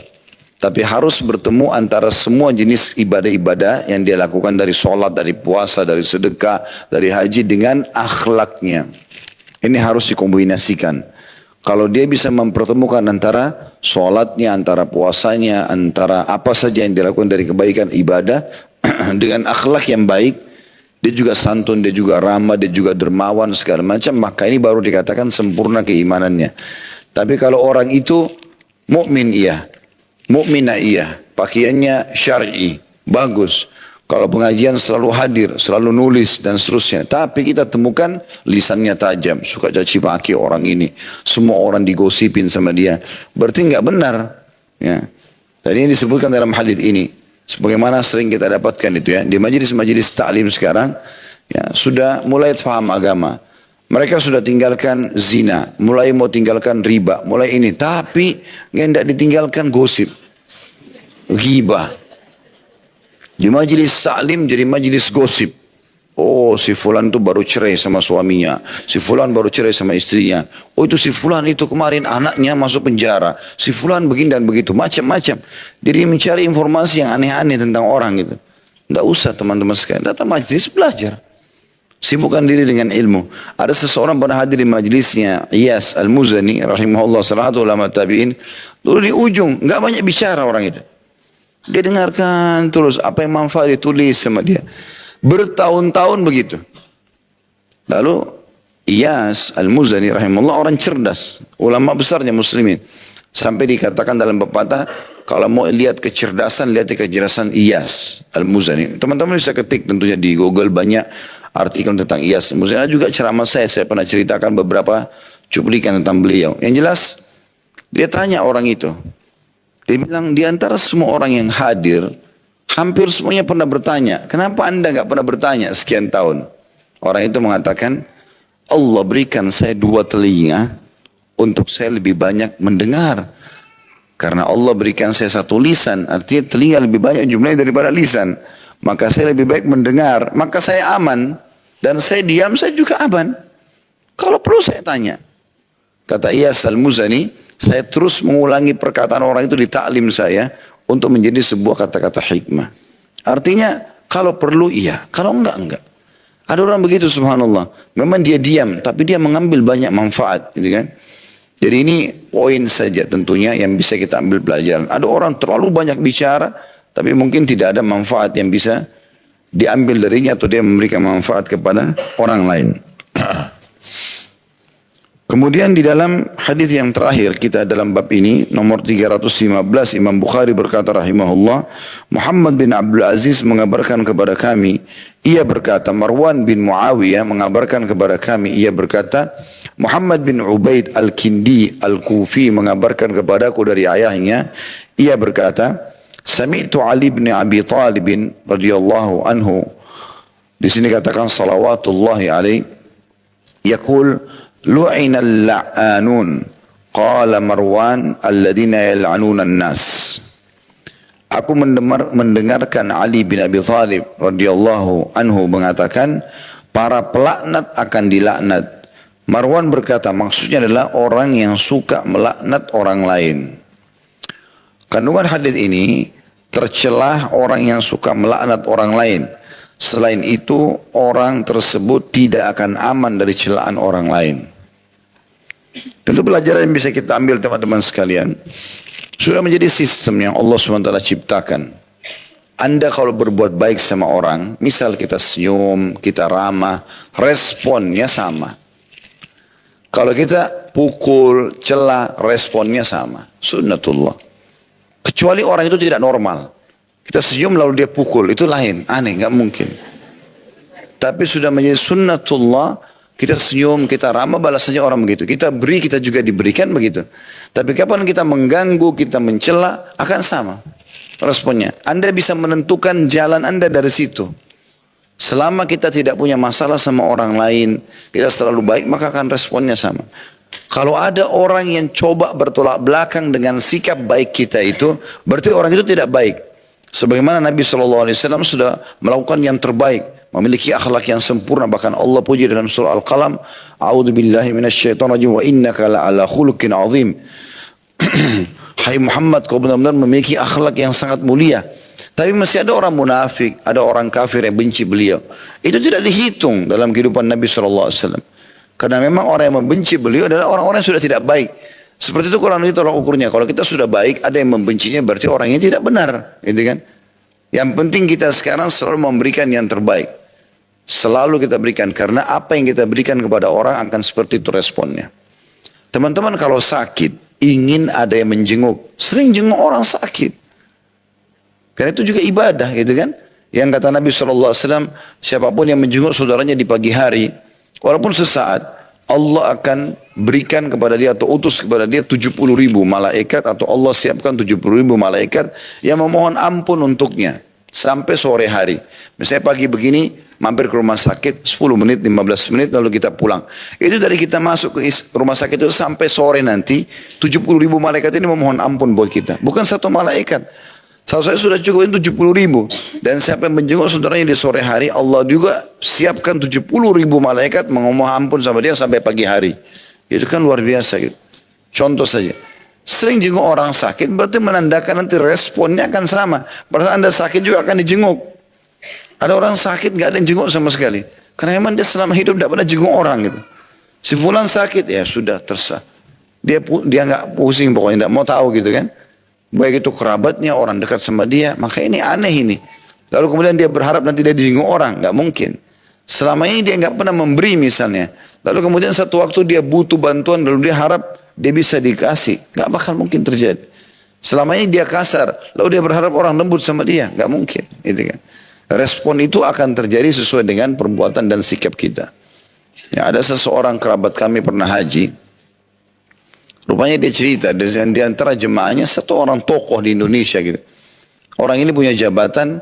Tapi harus bertemu antara semua jenis ibadah-ibadah yang dia lakukan dari sholat, dari puasa, dari sedekah, dari haji dengan akhlaknya. Ini harus dikombinasikan. Kalau dia bisa mempertemukan antara sholatnya, antara puasanya, antara apa saja yang dilakukan dari kebaikan ibadah dengan akhlak yang baik, dia juga santun, dia juga ramah, dia juga dermawan segala macam, maka ini baru dikatakan sempurna keimanannya. Tapi kalau orang itu mukmin iya, mukminah iya, pakaiannya syar'i, bagus. Kalau pengajian selalu hadir, selalu nulis dan seterusnya. Tapi kita temukan lisannya tajam, suka caci maki orang ini. Semua orang digosipin sama dia. Berarti nggak benar. Ya. Tadi yang disebutkan dalam hadis ini, sebagaimana sering kita dapatkan itu ya di majelis-majelis taklim sekarang, ya sudah mulai faham agama. Mereka sudah tinggalkan zina, mulai mau tinggalkan riba, mulai ini. Tapi nggak ditinggalkan gosip, ghibah. Di majelis taklim jadi majelis gosip. Oh si fulan itu baru cerai sama suaminya, si fulan baru cerai sama istrinya. Oh itu si fulan itu kemarin anaknya masuk penjara, si fulan begini dan begitu, macam-macam. Jadi mencari informasi yang aneh-aneh tentang orang gitu. Tidak usah teman-teman sekalian, datang majelis belajar. Sibukkan diri dengan ilmu. Ada seseorang pernah hadir di majelisnya Iyas Al-Muzani rahimahullah, salah satu ulama tabi'in. Dulu di ujung, nggak banyak bicara orang itu. Dia dengarkan terus apa yang manfaat ditulis sama dia. Bertahun-tahun begitu. Lalu Iyas Al-Muzani rahimahullah orang cerdas, ulama besarnya muslimin. Sampai dikatakan dalam pepatah, kalau mau lihat kecerdasan, lihat kecerdasan Iyas Al-Muzani. Teman-teman bisa ketik tentunya di Google banyak artikel tentang Iyas Al-Muzani. Juga ceramah saya pernah ceritakan beberapa cuplikan tentang beliau. Yang jelas, dia tanya orang itu. Dia bilang di antara semua orang yang hadir, hampir semuanya pernah bertanya, kenapa anda nggak pernah bertanya sekian tahun? Orang itu mengatakan, Allah berikan saya 2 telinga untuk saya lebih banyak mendengar. Karena Allah berikan saya 1 lisan, artinya telinga lebih banyak jumlahnya daripada lisan. Maka saya lebih baik mendengar, maka saya aman. Dan saya diam, saya juga aman. Kalau perlu saya tanya. Kata Iyas Al-Muzani, saya terus mengulangi perkataan orang itu di taklim saya untuk menjadi sebuah kata-kata hikmah. Artinya kalau perlu iya, kalau enggak. Ada orang begitu subhanallah. Memang dia diam, tapi dia mengambil banyak manfaat, gitu kan? Jadi ini poin saja tentunya yang bisa kita ambil pelajaran. Ada orang terlalu banyak bicara, tapi mungkin tidak ada manfaat yang bisa diambil darinya atau dia memberikan manfaat kepada orang lain. Kemudian di dalam hadis yang terakhir kita dalam bab ini nomor 315 Imam Bukhari berkata rahimahullah, Muhammad bin Abdul Aziz mengabarkan kepada kami, ia berkata, Marwan bin Muawiyah mengabarkan kepada kami, ia berkata, Muhammad bin Ubaid Al-Kindi Al-Kufi mengabarkan kepadaku dari ayahnya, ia berkata, Sami'tu Ali bin Abi Talib radhiyallahu anhu, di sini katakan salawatullahi alaih, yaqul lu'ina al-la'anun qala Marwan alladhina yal'anuna an-nas. Aku mendengarkan Ali bin Abi Thalib radhiyallahu anhu mengatakan para pelaknat akan dilaknat. Marwan berkata maksudnya adalah orang yang suka melaknat orang lain. Kandungan hadis ini tercelah orang yang suka melaknat orang lain. Selain itu orang tersebut tidak akan aman dari celaan orang lain. Tentu pelajaran yang bisa kita ambil teman-teman sekalian, sudah menjadi sistem yang Allah SWT ciptakan. Anda kalau berbuat baik sama orang, misal kita senyum, kita ramah, responnya sama. Kalau kita pukul, celah, responnya sama. Sunnatullah. Kecuali orang itu tidak normal. Kita senyum lalu dia pukul, itu lain, aneh, nggak mungkin. Tapi sudah menjadi sunnatullah, kita senyum, kita ramah, balasannya orang begitu. Kita beri, kita juga diberikan begitu. Tapi kapan kita mengganggu, kita mencela, akan sama responnya. Anda bisa menentukan jalan Anda dari situ. Selama kita tidak punya masalah sama orang lain, kita selalu baik, maka akan responnya sama. Kalau ada orang yang coba bertolak belakang dengan sikap baik kita itu, berarti orang itu tidak baik. Sebagaimana Nabi SAW sudah melakukan yang terbaik, memiliki akhlak yang sempurna. Bahkan Allah puji dalam surah Al-Qalam, A'udzu billahi minasyaitonir rajim wa innaka la'ala khuluqin azim. Hai Muhammad, kau benar-benar memiliki akhlak yang sangat mulia. Tapi masih ada orang munafik, ada orang kafir yang benci beliau. Itu tidak dihitung dalam kehidupan Nabi SAW. Karena memang orang yang membenci beliau adalah orang-orang yang sudah tidak baik. Seperti itu kurang lebih tolak ukurnya. Kalau kita sudah baik, ada yang membencinya berarti orangnya tidak benar. Gitu kan? Yang penting kita sekarang selalu memberikan yang terbaik. Selalu kita berikan. Karena apa yang kita berikan kepada orang akan seperti itu responnya. Teman-teman kalau sakit, ingin ada yang menjenguk. Sering jenguk orang sakit. Karena itu juga ibadah gitu kan. Yang kata Nabi SAW, siapapun yang menjenguk saudaranya di pagi hari, walaupun sesaat, Allah akan berikan kepada dia atau utus kepada dia 70.000 malaikat, atau Allah siapkan 70.000 malaikat yang memohon ampun untuknya sampai sore hari. Misalnya pagi begini, mampir ke rumah sakit 10 menit, 15 menit lalu kita pulang. Itu dari kita masuk ke rumah sakit itu sampai sore nanti 70.000 malaikat ini memohon ampun buat kita. Bukan satu malaikat. Saya sudah cukup 70.000. Dan siapa yang menjenguk saudaranya di sore hari, Allah juga siapkan 70.000 malaikat memohon ampun sama dia sampai pagi hari. Itu kan luar biasa gitu. Contoh saja. Sering jenguk orang sakit berarti menandakan nanti responnya akan sama. Padahal Anda sakit juga akan dijenguk. Ada orang sakit gak ada yang jenguk sama sekali. Karena memang dia selama hidup tidak pernah jenguk orang gitu. Si fulan sakit, ya sudah tersah. Dia gak pusing pokoknya, tidak mau tahu gitu kan. Baik itu kerabatnya, orang dekat sama dia, maka ini aneh ini. Lalu kemudian dia berharap nanti dia dijenguk orang, nggak mungkin. Selama ini dia nggak pernah memberi misalnya. Lalu kemudian satu waktu dia butuh bantuan, lalu dia harap dia bisa dikasih, nggak bakal mungkin terjadi. Selama ini dia kasar, lalu dia berharap orang lembut sama dia, nggak mungkin. Gitu kan. Respon itu akan terjadi sesuai dengan perbuatan dan sikap kita. Ya, ada seseorang kerabat kami pernah haji. Rupanya dia cerita, dan di antara jemaahnya satu orang tokoh di Indonesia gitu. Orang ini punya jabatan,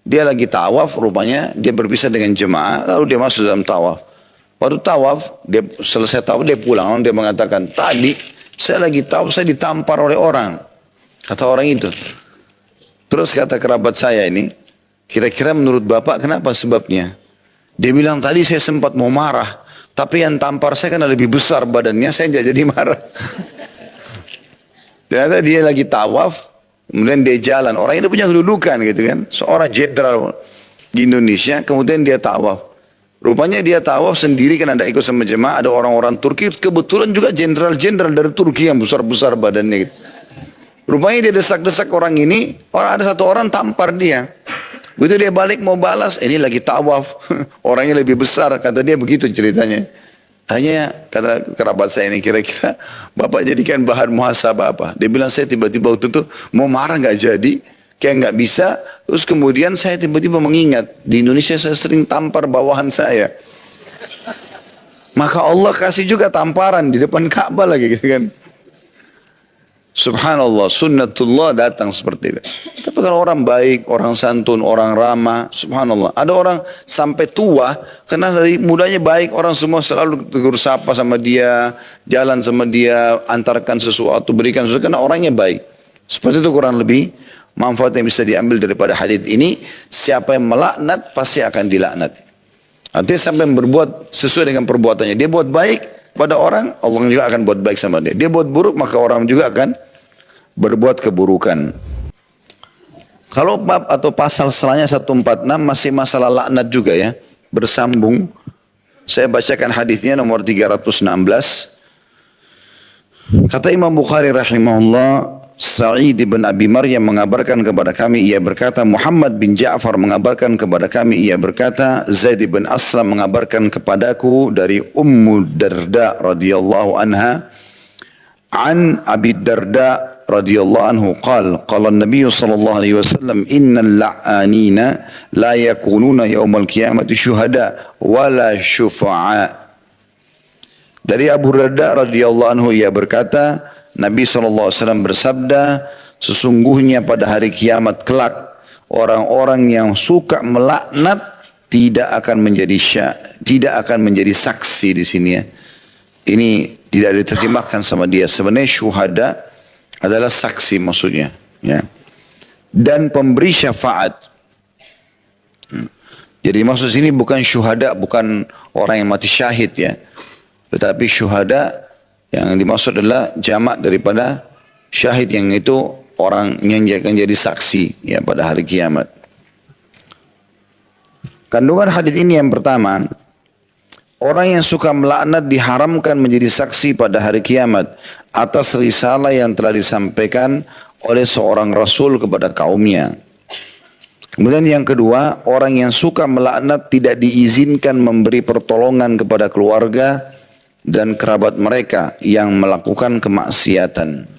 dia lagi tawaf, rupanya dia berpisah dengan jemaah, lalu dia masuk dalam tawaf. Waktu tawaf, dia selesai tawaf, dia pulang, lalu dia mengatakan, tadi saya lagi tawaf, saya ditampar oleh orang. Kata orang itu. Terus kata kerabat saya ini, kira-kira menurut bapak kenapa sebabnya? Dia bilang, tadi saya sempat mau marah. Tapi yang tampar saya kan lebih besar badannya, saya tidak jadi marah. Ternyata dia lagi tawaf, kemudian dia jalan. Orang ini punya kedudukan gitu kan. Seorang jenderal di Indonesia, kemudian dia tawaf. Rupanya dia tawaf sendiri kan ada ikut sama jemaah, ada orang-orang Turki. Kebetulan juga jenderal-jenderal dari Turki yang besar-besar badannya gitu. Rupanya dia desak-desak orang ini, ada satu orang tampar dia. Begitu dia balik mau balas, ini lagi tawaf, orangnya lebih besar, kata dia begitu ceritanya. Hanya kata kerabat saya ini, kira-kira bapak jadikan bahan muhasabah apa? Dia bilang saya tiba-tiba waktu itu mau marah nggak jadi, kayak nggak bisa. Terus kemudian saya tiba-tiba mengingat di Indonesia saya sering tampar bawahan saya. Maka Allah kasih juga tamparan di depan Ka'bah lagi gitu kan. Subhanallah, sunnatullah datang seperti itu. Tapi kalau orang baik, orang santun, orang ramah, subhanallah. Ada orang sampai tua, karena dari mudanya baik, orang semua selalu tegur sapa sama dia, jalan sama dia, antarkan sesuatu, berikan sesuatu, karena orangnya baik. Seperti itu kurang lebih manfaat yang bisa diambil daripada hadis ini. Siapa yang melaknat, pasti akan dilaknat. Artinya sampai yang berbuat sesuai dengan perbuatannya. Dia buat baik pada orang, Allah juga akan buat baik sama dia. Dia buat buruk, maka orang juga akan berbuat keburukan. Kalau bab atau pasal selanjutnya 146 masih masalah laknat juga ya. Bersambung. Saya bacakan hadisnya nomor 316. Kata Imam Bukhari rahimahullah, Sa'id bin Abi Maryam mengabarkan kepada kami, ia berkata, Muhammad bin Ja'far mengabarkan kepada kami, ia berkata, Zaid bin Aslam mengabarkan kepadaku dari Ummu Darda radhiyallahu anha, an Abi Darda radhiyallahu anhu qala an-nabiy sallallahu alaihi wasallam innal la'anina la yakununa yaumal qiyamati syuhada wala syufa'a. Dari Abu Darda radhiyallahu anhu ia berkata, Nabi SAW bersabda, sesungguhnya pada hari kiamat kelak, orang-orang yang suka melaknat tidak akan menjadi saksi di sini ya. Ini tidak diterjemahkan sama dia. Sebenarnya syuhada adalah saksi maksudnya. Ya. Dan pemberi syafaat. Jadi maksud sini bukan syuhada, bukan orang yang mati syahid ya. Tetapi syuhada yang dimaksud adalah jamak daripada syahid, yang itu orang yang akan jadi saksi ya pada hari kiamat. Kandungan hadis ini yang pertama, orang yang suka melaknat diharamkan menjadi saksi pada hari kiamat atas risalah yang telah disampaikan oleh seorang rasul kepada kaumnya. Kemudian yang kedua, orang yang suka melaknat tidak diizinkan memberi pertolongan kepada keluarga dan kerabat mereka yang melakukan kemaksiatan.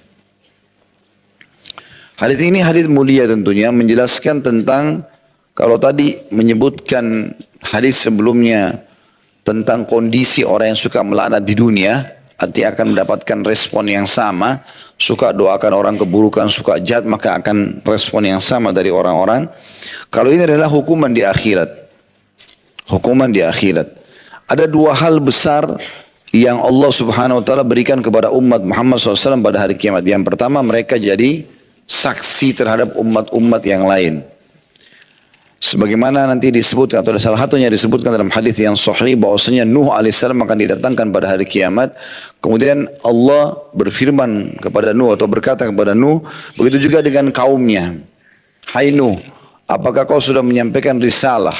Hadis ini hadis mulia tentunya, menjelaskan tentang, kalau tadi menyebutkan hadis sebelumnya tentang kondisi orang yang suka melaknat di dunia, arti akan mendapatkan respon yang sama, suka doakan orang keburukan, suka jahat, maka akan respon yang sama dari orang-orang. Kalau ini adalah hukuman di akhirat. Hukuman di akhirat. Ada dua hal besar yang Allah Subhanahu wa taala berikan kepada umat Muhammad SAW pada hari kiamat. Yang pertama, mereka jadi saksi terhadap umat-umat yang lain. Sebagaimana nanti disebut atau salah satunya disebutkan dalam hadis yang sahih bahwasanya Nuh alaihissalam akan didatangkan pada hari kiamat. Kemudian Allah berfirman kepada Nuh atau berkata kepada Nuh, begitu juga dengan kaumnya. Hai Nuh, apakah kau sudah menyampaikan risalah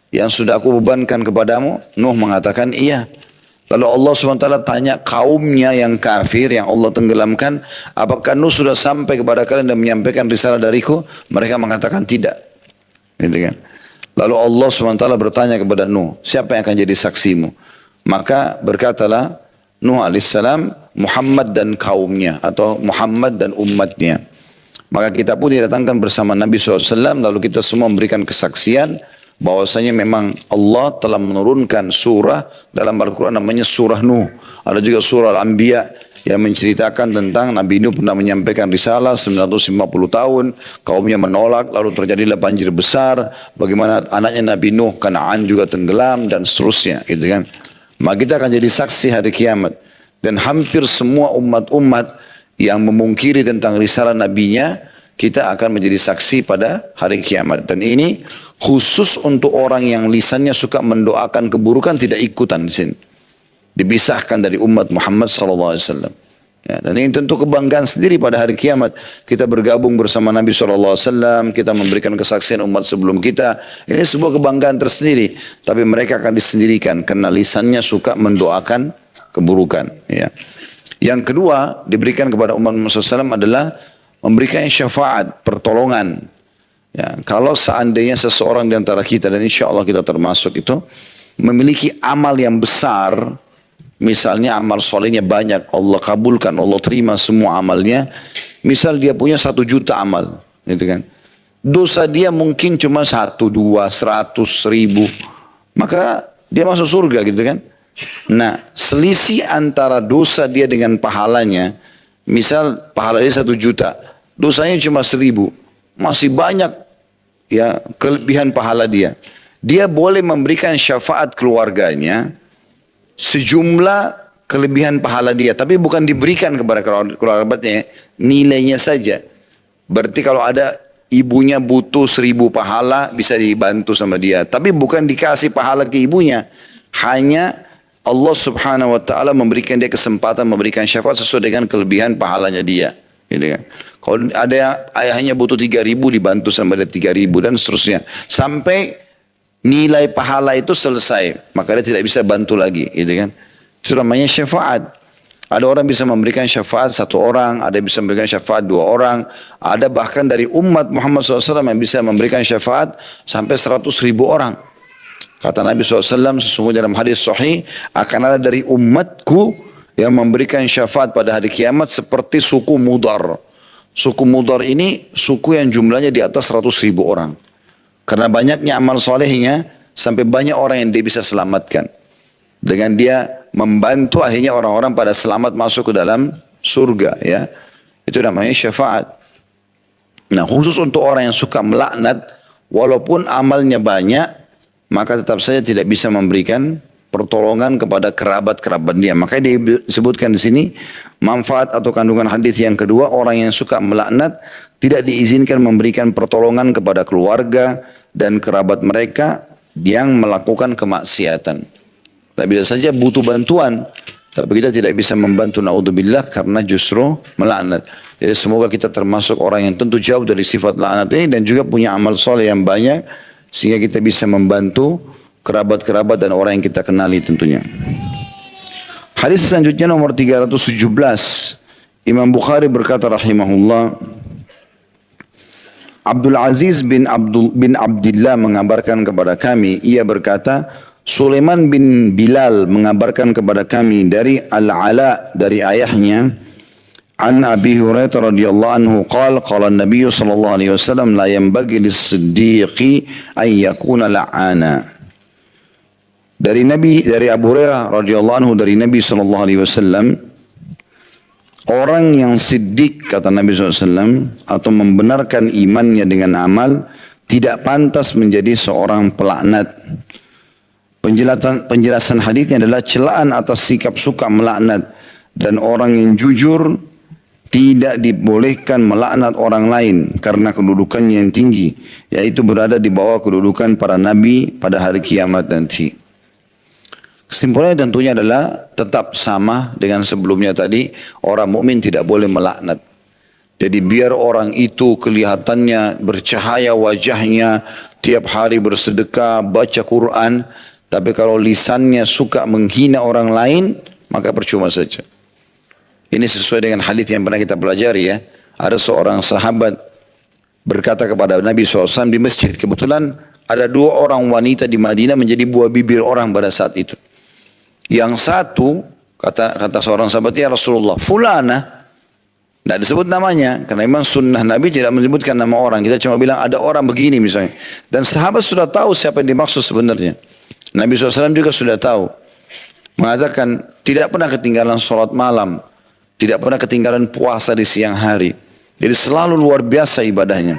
yang sudah aku bebankan kepadamu? Nuh mengatakan iya. Lalu Allah SWT tanya kaumnya yang kafir, yang Allah tenggelamkan, apakah Nuh sudah sampai kepada kalian dan menyampaikan risalah dariku? Mereka mengatakan tidak. Gitu kan? Lalu Allah SWT bertanya kepada Nuh, siapa yang akan jadi saksimu? Maka berkatalah Nuh alaihissalam, Muhammad dan kaumnya, atau Muhammad dan umatnya. Maka kita pun didatangkan bersama Nabi SAW, lalu kita semua memberikan kesaksian bahwasanya memang Allah telah menurunkan surah dalam Al-Quran namanya surah Nuh. Ada juga surah Al-Anbiya yang menceritakan tentang Nabi Nuh pernah menyampaikan risalah 950 tahun, kaumnya menolak, lalu terjadilah banjir besar, bagaimana anaknya Nabi Nuh, Kanaan juga tenggelam dan seterusnya, gitu kan. Maka kita akan jadi saksi hari kiamat. Dan hampir semua umat-umat yang memungkiri tentang risalah nabinya, kita akan menjadi saksi pada hari kiamat. Dan ini khusus untuk orang yang lisannya suka mendoakan keburukan, tidak ikutan di sini. Dipisahkan dari umat Muhammad SAW. Ya, dan ini tentu kebanggaan sendiri pada hari kiamat. Kita bergabung bersama Nabi SAW, kita memberikan kesaksian umat sebelum kita. Ini sebuah kebanggaan tersendiri. Tapi mereka akan disendirikan karena lisannya suka mendoakan keburukan. Ya. Yang kedua diberikan kepada umat Muhammad SAW adalah memberikan syafaat, pertolongan. Ya, kalau seandainya seseorang di antara kita, dan insya Allah kita termasuk itu, memiliki amal yang besar, misalnya amal solehnya banyak, Allah kabulkan, Allah terima semua amalnya. Misal dia punya 1 juta amal, gitu kan. Dosa dia mungkin cuma 1, 2, 100, 1000, maka dia masuk surga, gitu kan. Nah, selisih antara dosa dia dengan pahalanya Misal pahala dia 1 juta, dosanya cuma 1000. Masih banyak ya kelebihan pahala dia. Dia boleh memberikan syafaat keluarganya sejumlah kelebihan pahala dia, tapi bukan diberikan kepada kerabatnya, nilainya saja. Berarti kalau ada ibunya butuh 1000 pahala bisa dibantu sama dia, tapi bukan dikasih pahala ke ibunya. Hanya Allah subhanahu wa ta'ala memberikan dia kesempatan memberikan syafaat sesuai dengan kelebihan pahalanya dia. Gitu kan. Kalau ada ayahnya butuh 3000 dibantu sama dia 3000 dan seterusnya. Sampai nilai pahala itu selesai. Maka dia tidak bisa bantu lagi. Gitu kan. Itu namanya syafaat. Ada orang bisa memberikan syafaat 1 orang. Ada bisa memberikan syafaat 2 orang. Ada bahkan dari umat Muhammad SAW yang bisa memberikan syafaat sampai 100.000 orang. Kata Nabi SAW sesungguhnya dalam hadis sahih akan ada dari umatku yang memberikan syafaat pada hari kiamat seperti suku Mudar. Suku Mudar ini suku yang jumlahnya di atas 100.000 orang. Karena banyaknya amal solehnya sampai banyak orang yang dia bisa selamatkan. Dengan dia membantu akhirnya orang-orang pada selamat masuk ke dalam surga. Ya, itu namanya syafaat. Nah khusus untuk orang yang suka melaknat walaupun amalnya banyak, maka tetap saja tidak bisa memberikan pertolongan kepada kerabat-kerabat dia. Maka disebutkan di sini manfaat atau kandungan hadis yang kedua, orang yang suka melaknat tidak diizinkan memberikan pertolongan kepada keluarga dan kerabat mereka yang melakukan kemaksiatan. Tidak bisa saja butuh bantuan, tapi kita tidak bisa membantu naudzubillah karena justru melaknat. Jadi semoga kita termasuk orang yang tentu jauh dari sifat laknat ini dan juga punya amal soleh yang banyak sehingga kita bisa membantu kerabat-kerabat dan orang yang kita kenali tentunya. Hadis selanjutnya nomor 317. Imam Bukhari berkata rahimahullah, Abdul Aziz bin Abdullah mengabarkan kepada kami, ia berkata, Sulaiman bin Bilal mengabarkan kepada kami dari Al-Ala dari ayahnya, An Abi Hurairah radhiyallahu anhu qala an-nabiy sallallahu alaihi wasallam la yanbaghi lis-siddiqi an yakuna la'ana. Dari Abu Hurairah radhiyallahu anhu dari Nabi sallallahu alaihi wasallam, orang yang siddiq kata Nabi SAW atau membenarkan imannya dengan amal tidak pantas menjadi seorang pelaknat. Penjelasan hadisnya adalah celaan atas sikap suka melaknat dan orang yang jujur tidak dibolehkan melaknat orang lain karena kedudukannya yang tinggi, yaitu berada di bawah kedudukan para nabi pada hari kiamat nanti. Kesimpulannya tentunya adalah tetap sama dengan sebelumnya tadi, orang mukmin tidak boleh melaknat. Jadi biar orang itu kelihatannya bercahaya wajahnya, tiap hari bersedekah, baca Quran, tapi kalau lisannya suka menghina orang lain, maka percuma saja. Ini sesuai dengan hadis yang pernah kita pelajari ya. Ada seorang sahabat berkata kepada Nabi SAW di masjid. Kebetulan ada 2 orang wanita di Madinah menjadi buah bibir orang pada saat itu. Yang satu kata seorang sahabat, ya Rasulullah, fulana. Tidak disebut namanya. Karena memang sunnah Nabi tidak menyebutkan nama orang. Kita cuma bilang ada orang begini misalnya. Dan sahabat sudah tahu siapa yang dimaksud sebenarnya. Nabi SAW juga sudah tahu. Mengatakan tidak pernah ketinggalan sholat malam. Tidak pernah ketinggalan puasa di siang hari. Jadi selalu luar biasa ibadahnya.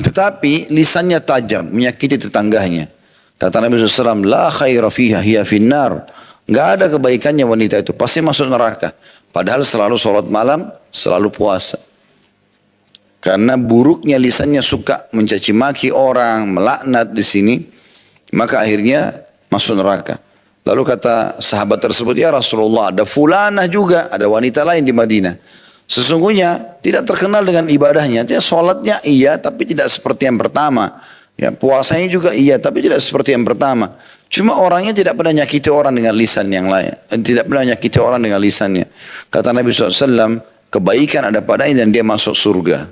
Tetapi lisannya tajam, menyakiti tetangganya. Kata Nabi SAW, La khaira fiha hiya finnar. Nggak ada kebaikannya wanita itu, pasti masuk neraka. Padahal selalu sholat malam, selalu puasa. Karena buruknya lisannya suka mencaci maki orang, melaknat di sini. Maka akhirnya masuk neraka. Lalu kata sahabat tersebut, ya Rasulullah, ada fulanah juga, ada wanita lain di Madinah. Sesungguhnya tidak terkenal dengan ibadahnya. Dia sholatnya iya, tapi tidak seperti yang pertama. Ya, puasanya juga iya, tapi tidak seperti yang pertama. Cuma orangnya tidak pernah nyakiti orang dengan lisan yang lain. Tidak pernah nyakiti orang dengan lisannya. Kata Nabi SAW, kebaikan ada padanya dan dia masuk surga.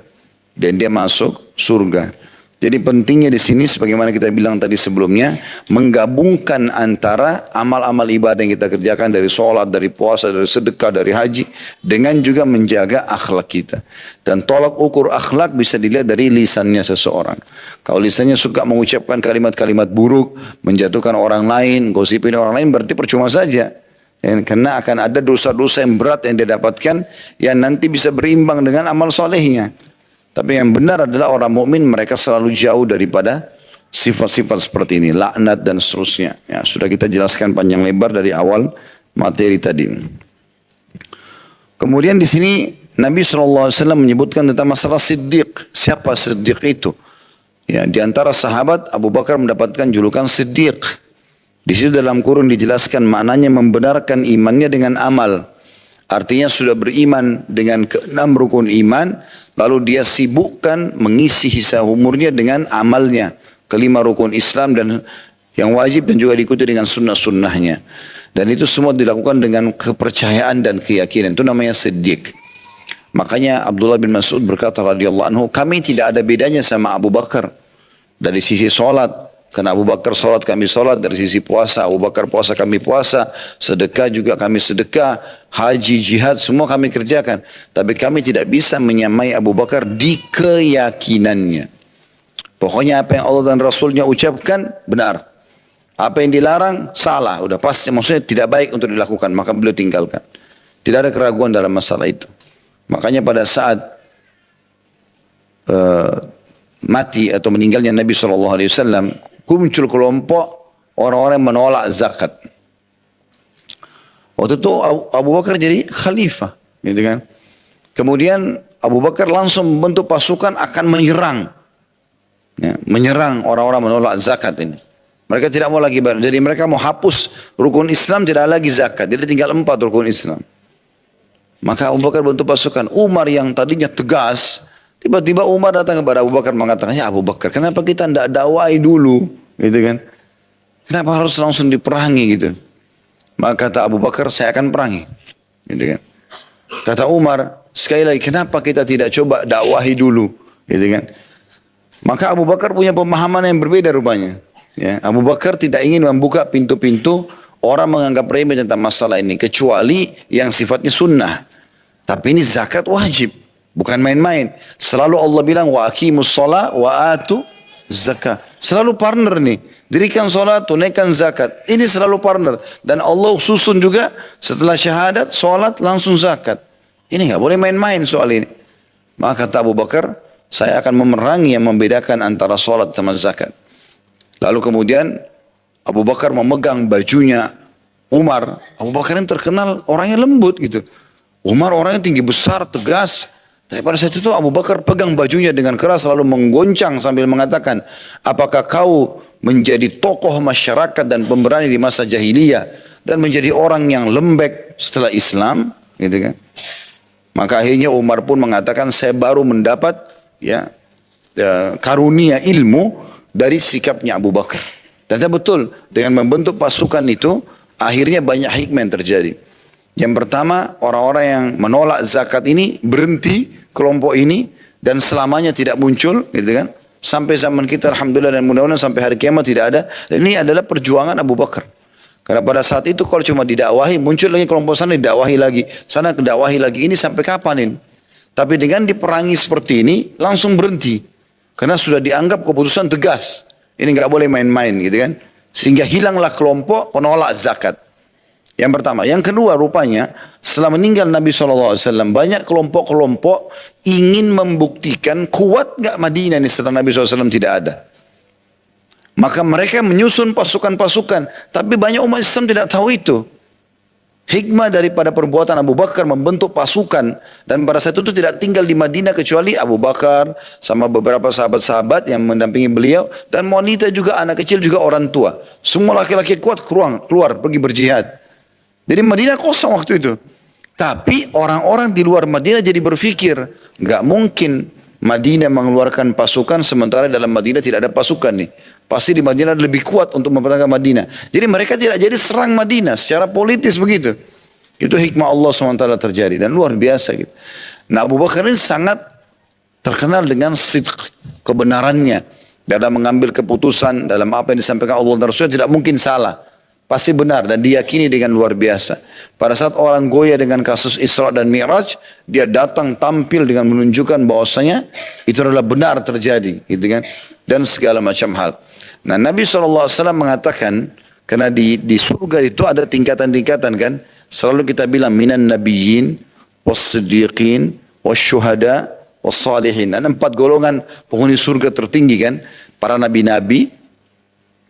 Dan dia masuk surga. Jadi pentingnya di sini sebagaimana kita bilang tadi sebelumnya, menggabungkan antara amal-amal ibadah yang kita kerjakan dari sholat, dari puasa, dari sedekah, dari haji, dengan juga menjaga akhlak kita. Dan tolak ukur akhlak bisa dilihat dari lisannya seseorang. Kalau lisannya suka mengucapkan kalimat-kalimat buruk, menjatuhkan orang lain, gosipin orang lain, berarti percuma saja. Karena akan ada dosa-dosa yang berat yang dia dapatkan yang nanti bisa berimbang dengan amal solehnya. Tapi yang benar adalah orang mukmin mereka selalu jauh daripada sifat-sifat seperti ini, laknat dan seterusnya. Ya, sudah kita jelaskan panjang lebar dari awal materi tadi. Kemudian di sini Nabi SAW menyebutkan tentang masalah Siddiq. Siapa Siddiq itu? Ya, di antara sahabat Abu Bakar mendapatkan julukan Siddiq. Di situ dalam kurung dijelaskan maknanya membenarkan imannya dengan amal. Artinya sudah beriman dengan keenam rukun iman, lalu dia sibukkan mengisi sisa umurnya dengan amalnya. Kelima rukun Islam dan yang wajib dan juga diikuti dengan sunnah-sunnahnya. Dan itu semua dilakukan dengan kepercayaan dan keyakinan. Itu namanya Siddiq. Makanya Abdullah bin Mas'ud berkata radhiyallahu anhu, kami tidak ada bedanya sama Abu Bakar dari sisi solat. Karena Abu Bakar solat, kami solat. Dari sisi puasa, Abu Bakar puasa, kami puasa. Sedekah juga kami sedekah. Haji, jihad, semua kami kerjakan. Tapi kami tidak bisa menyamai Abu Bakar di keyakinannya. Pokoknya apa yang Allah dan Rasulnya ucapkan, benar. Apa yang dilarang, salah. Udah pasti, maksudnya tidak baik untuk dilakukan. Maka beliau tinggalkan. Tidak ada keraguan dalam masalah itu. Makanya pada saat mati atau meninggalnya Nabi SAW, muncul kelompok orang-orang yang menolak zakat. Waktu itu Abu Bakar jadi khalifah, gitu kan? Kemudian Abu Bakar langsung membentuk pasukan akan menyerang, ya, menyerang orang-orang menolak zakat ini. Mereka tidak mau lagi, jadi mereka mau hapus rukun Islam, tidak lagi zakat. Jadi tinggal 4 rukun Islam. Maka Abu Bakar bentuk pasukan. Umar yang tadinya tegas, tiba-tiba Umar datang kepada Abu Bakar mengatakan, ya Abu Bakar, kenapa kita tidak dakwai dulu, gitu kan? Kenapa harus langsung diperangi gitu? Maka kata Abu Bakar, saya akan perangi, gitu kan? Kata Umar, sekali lagi, kenapa kita tidak coba dakwahi dulu, gitu kan? Maka Abu Bakar punya pemahaman yang berbeda rupanya. Ya, Abu Bakar tidak ingin membuka pintu-pintu orang menganggap remeh tentang masalah ini, kecuali yang sifatnya sunnah. Tapi ini zakat wajib, bukan main-main. Selalu Allah bilang wa aqimus shalah wa atu zakat. Selalu partner nih. Dirikan salat, tunaikan zakat. Ini selalu partner. Dan Allah susun juga setelah syahadat, salat langsung zakat. Ini enggak boleh main-main soal ini. Maka kata Abu Bakar, saya akan memerangi yang membedakan antara salat sama zakat. Lalu kemudian Abu Bakar memegang bajunya Umar. Abu Bakar yang terkenal orangnya lembut gitu. Umar orangnya tinggi besar, tegas. Daripada saat itu Abu Bakar pegang bajunya dengan keras lalu menggoncang sambil mengatakan, apakah kau menjadi tokoh masyarakat dan pemberani di masa jahiliyah dan menjadi orang yang lembek setelah Islam, gitu kan? Maka akhirnya Umar pun mengatakan, saya baru mendapat karunia ilmu dari sikapnya Abu Bakar. Dan betul, dengan membentuk pasukan itu, akhirnya banyak hikmah yang terjadi. Yang pertama, orang-orang yang menolak zakat ini berhenti, kelompok ini, dan selamanya tidak muncul, gitu kan? Sampai zaman kita, alhamdulillah dan mudah-mudahan sampai hari kiamat tidak ada. Dan ini adalah perjuangan Abu Bakar. Karena pada saat itu kalau cuma didakwahi, muncul lagi kelompok sana didakwahi lagi, sana didakwahi lagi. Ini sampai kapan ini? Tapi dengan diperangi seperti ini, langsung berhenti. Karena sudah dianggap keputusan tegas. Ini nggak boleh main-main gitu kan. Sehingga hilanglah kelompok penolak zakat. Yang pertama. Yang kedua rupanya setelah meninggal Nabi SAW banyak kelompok-kelompok ingin membuktikan kuat nggak Madinah ini setelah Nabi SAW tidak ada. Maka mereka menyusun pasukan-pasukan. Tapi banyak umat Islam tidak tahu itu. Hikmah daripada perbuatan Abu Bakar membentuk pasukan. Dan pada saat itu tidak tinggal di Madinah kecuali Abu Bakar sama beberapa sahabat-sahabat yang mendampingi beliau. Dan wanita juga, anak kecil juga, orang tua. Semua laki-laki kuat keluar pergi berjihad. Jadi Madinah kosong waktu itu. Tapi orang-orang di luar Madinah jadi berpikir, nggak mungkin Madinah mengeluarkan pasukan sementara dalam Madinah tidak ada pasukan nih. Pasti di Madinah lebih kuat untuk mempertahankan Madinah. Jadi mereka tidak jadi serang Madinah secara politis begitu. Itu hikmah Allah SWT terjadi dan luar biasa gitu. Nah Abu Bakar ini sangat terkenal dengan sidq, kebenarannya dalam mengambil keputusan, dalam apa yang disampaikan Allah dan Rasulnya tidak mungkin salah. Pasti benar dan diyakini dengan luar biasa. Pada saat orang goyah dengan kasus Isra dan Mi'raj, dia datang tampil dengan menunjukkan bahwasanya itu adalah benar terjadi, gitu kan? Dan segala macam hal. Nah, Nabi SAW mengatakan Karena di surga itu ada tingkatan-tingkatan kan. Selalu kita bilang minan nabiyyin, was-siddiqin, was-syuhada, was-salihin. Ada 4 golongan penghuni surga tertinggi kan. Para nabi-nabi,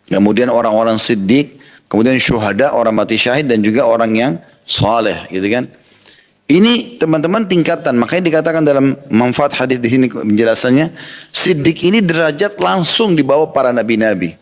kemudian orang-orang siddiq, kemudian syuhada, orang mati syahid, dan juga orang yang saleh gitu kan. Ini teman-teman tingkatan, makanya dikatakan dalam manfaat hadis di sini penjelasannya, siddiq ini derajat langsung di bawah para nabi-nabi.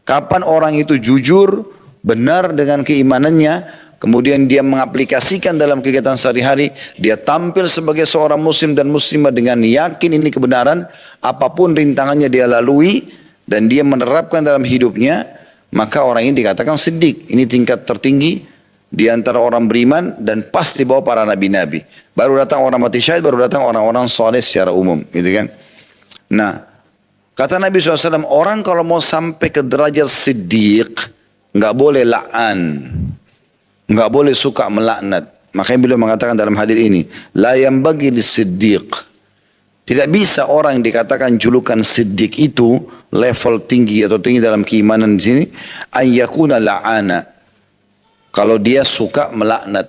Kapan orang itu jujur, benar dengan keimanannya, kemudian dia mengaplikasikan dalam kegiatan sehari-hari, dia tampil sebagai seorang muslim dan muslimah dengan yakin ini kebenaran, apapun rintangannya dia lalui, dan dia menerapkan dalam hidupnya, maka orang ini dikatakan siddiq. Ini tingkat tertinggi di antara orang beriman dan pas di bawah para nabi-nabi. Baru datang orang mati syahid, baru datang orang-orang soleh secara umum, gitu kan. Nah, kata Nabi SAW, orang kalau mau sampai ke derajat siddiq, nggak boleh la'an, nggak boleh suka melaknat. Makanya beliau mengatakan dalam hadis ini, la yambagi lis-siddiq. Tidak bisa orang yang dikatakan julukan siddiq itu level tinggi atau tinggi dalam keimanan di sini, ayyakuna la'ana. Kalau dia suka melaknat,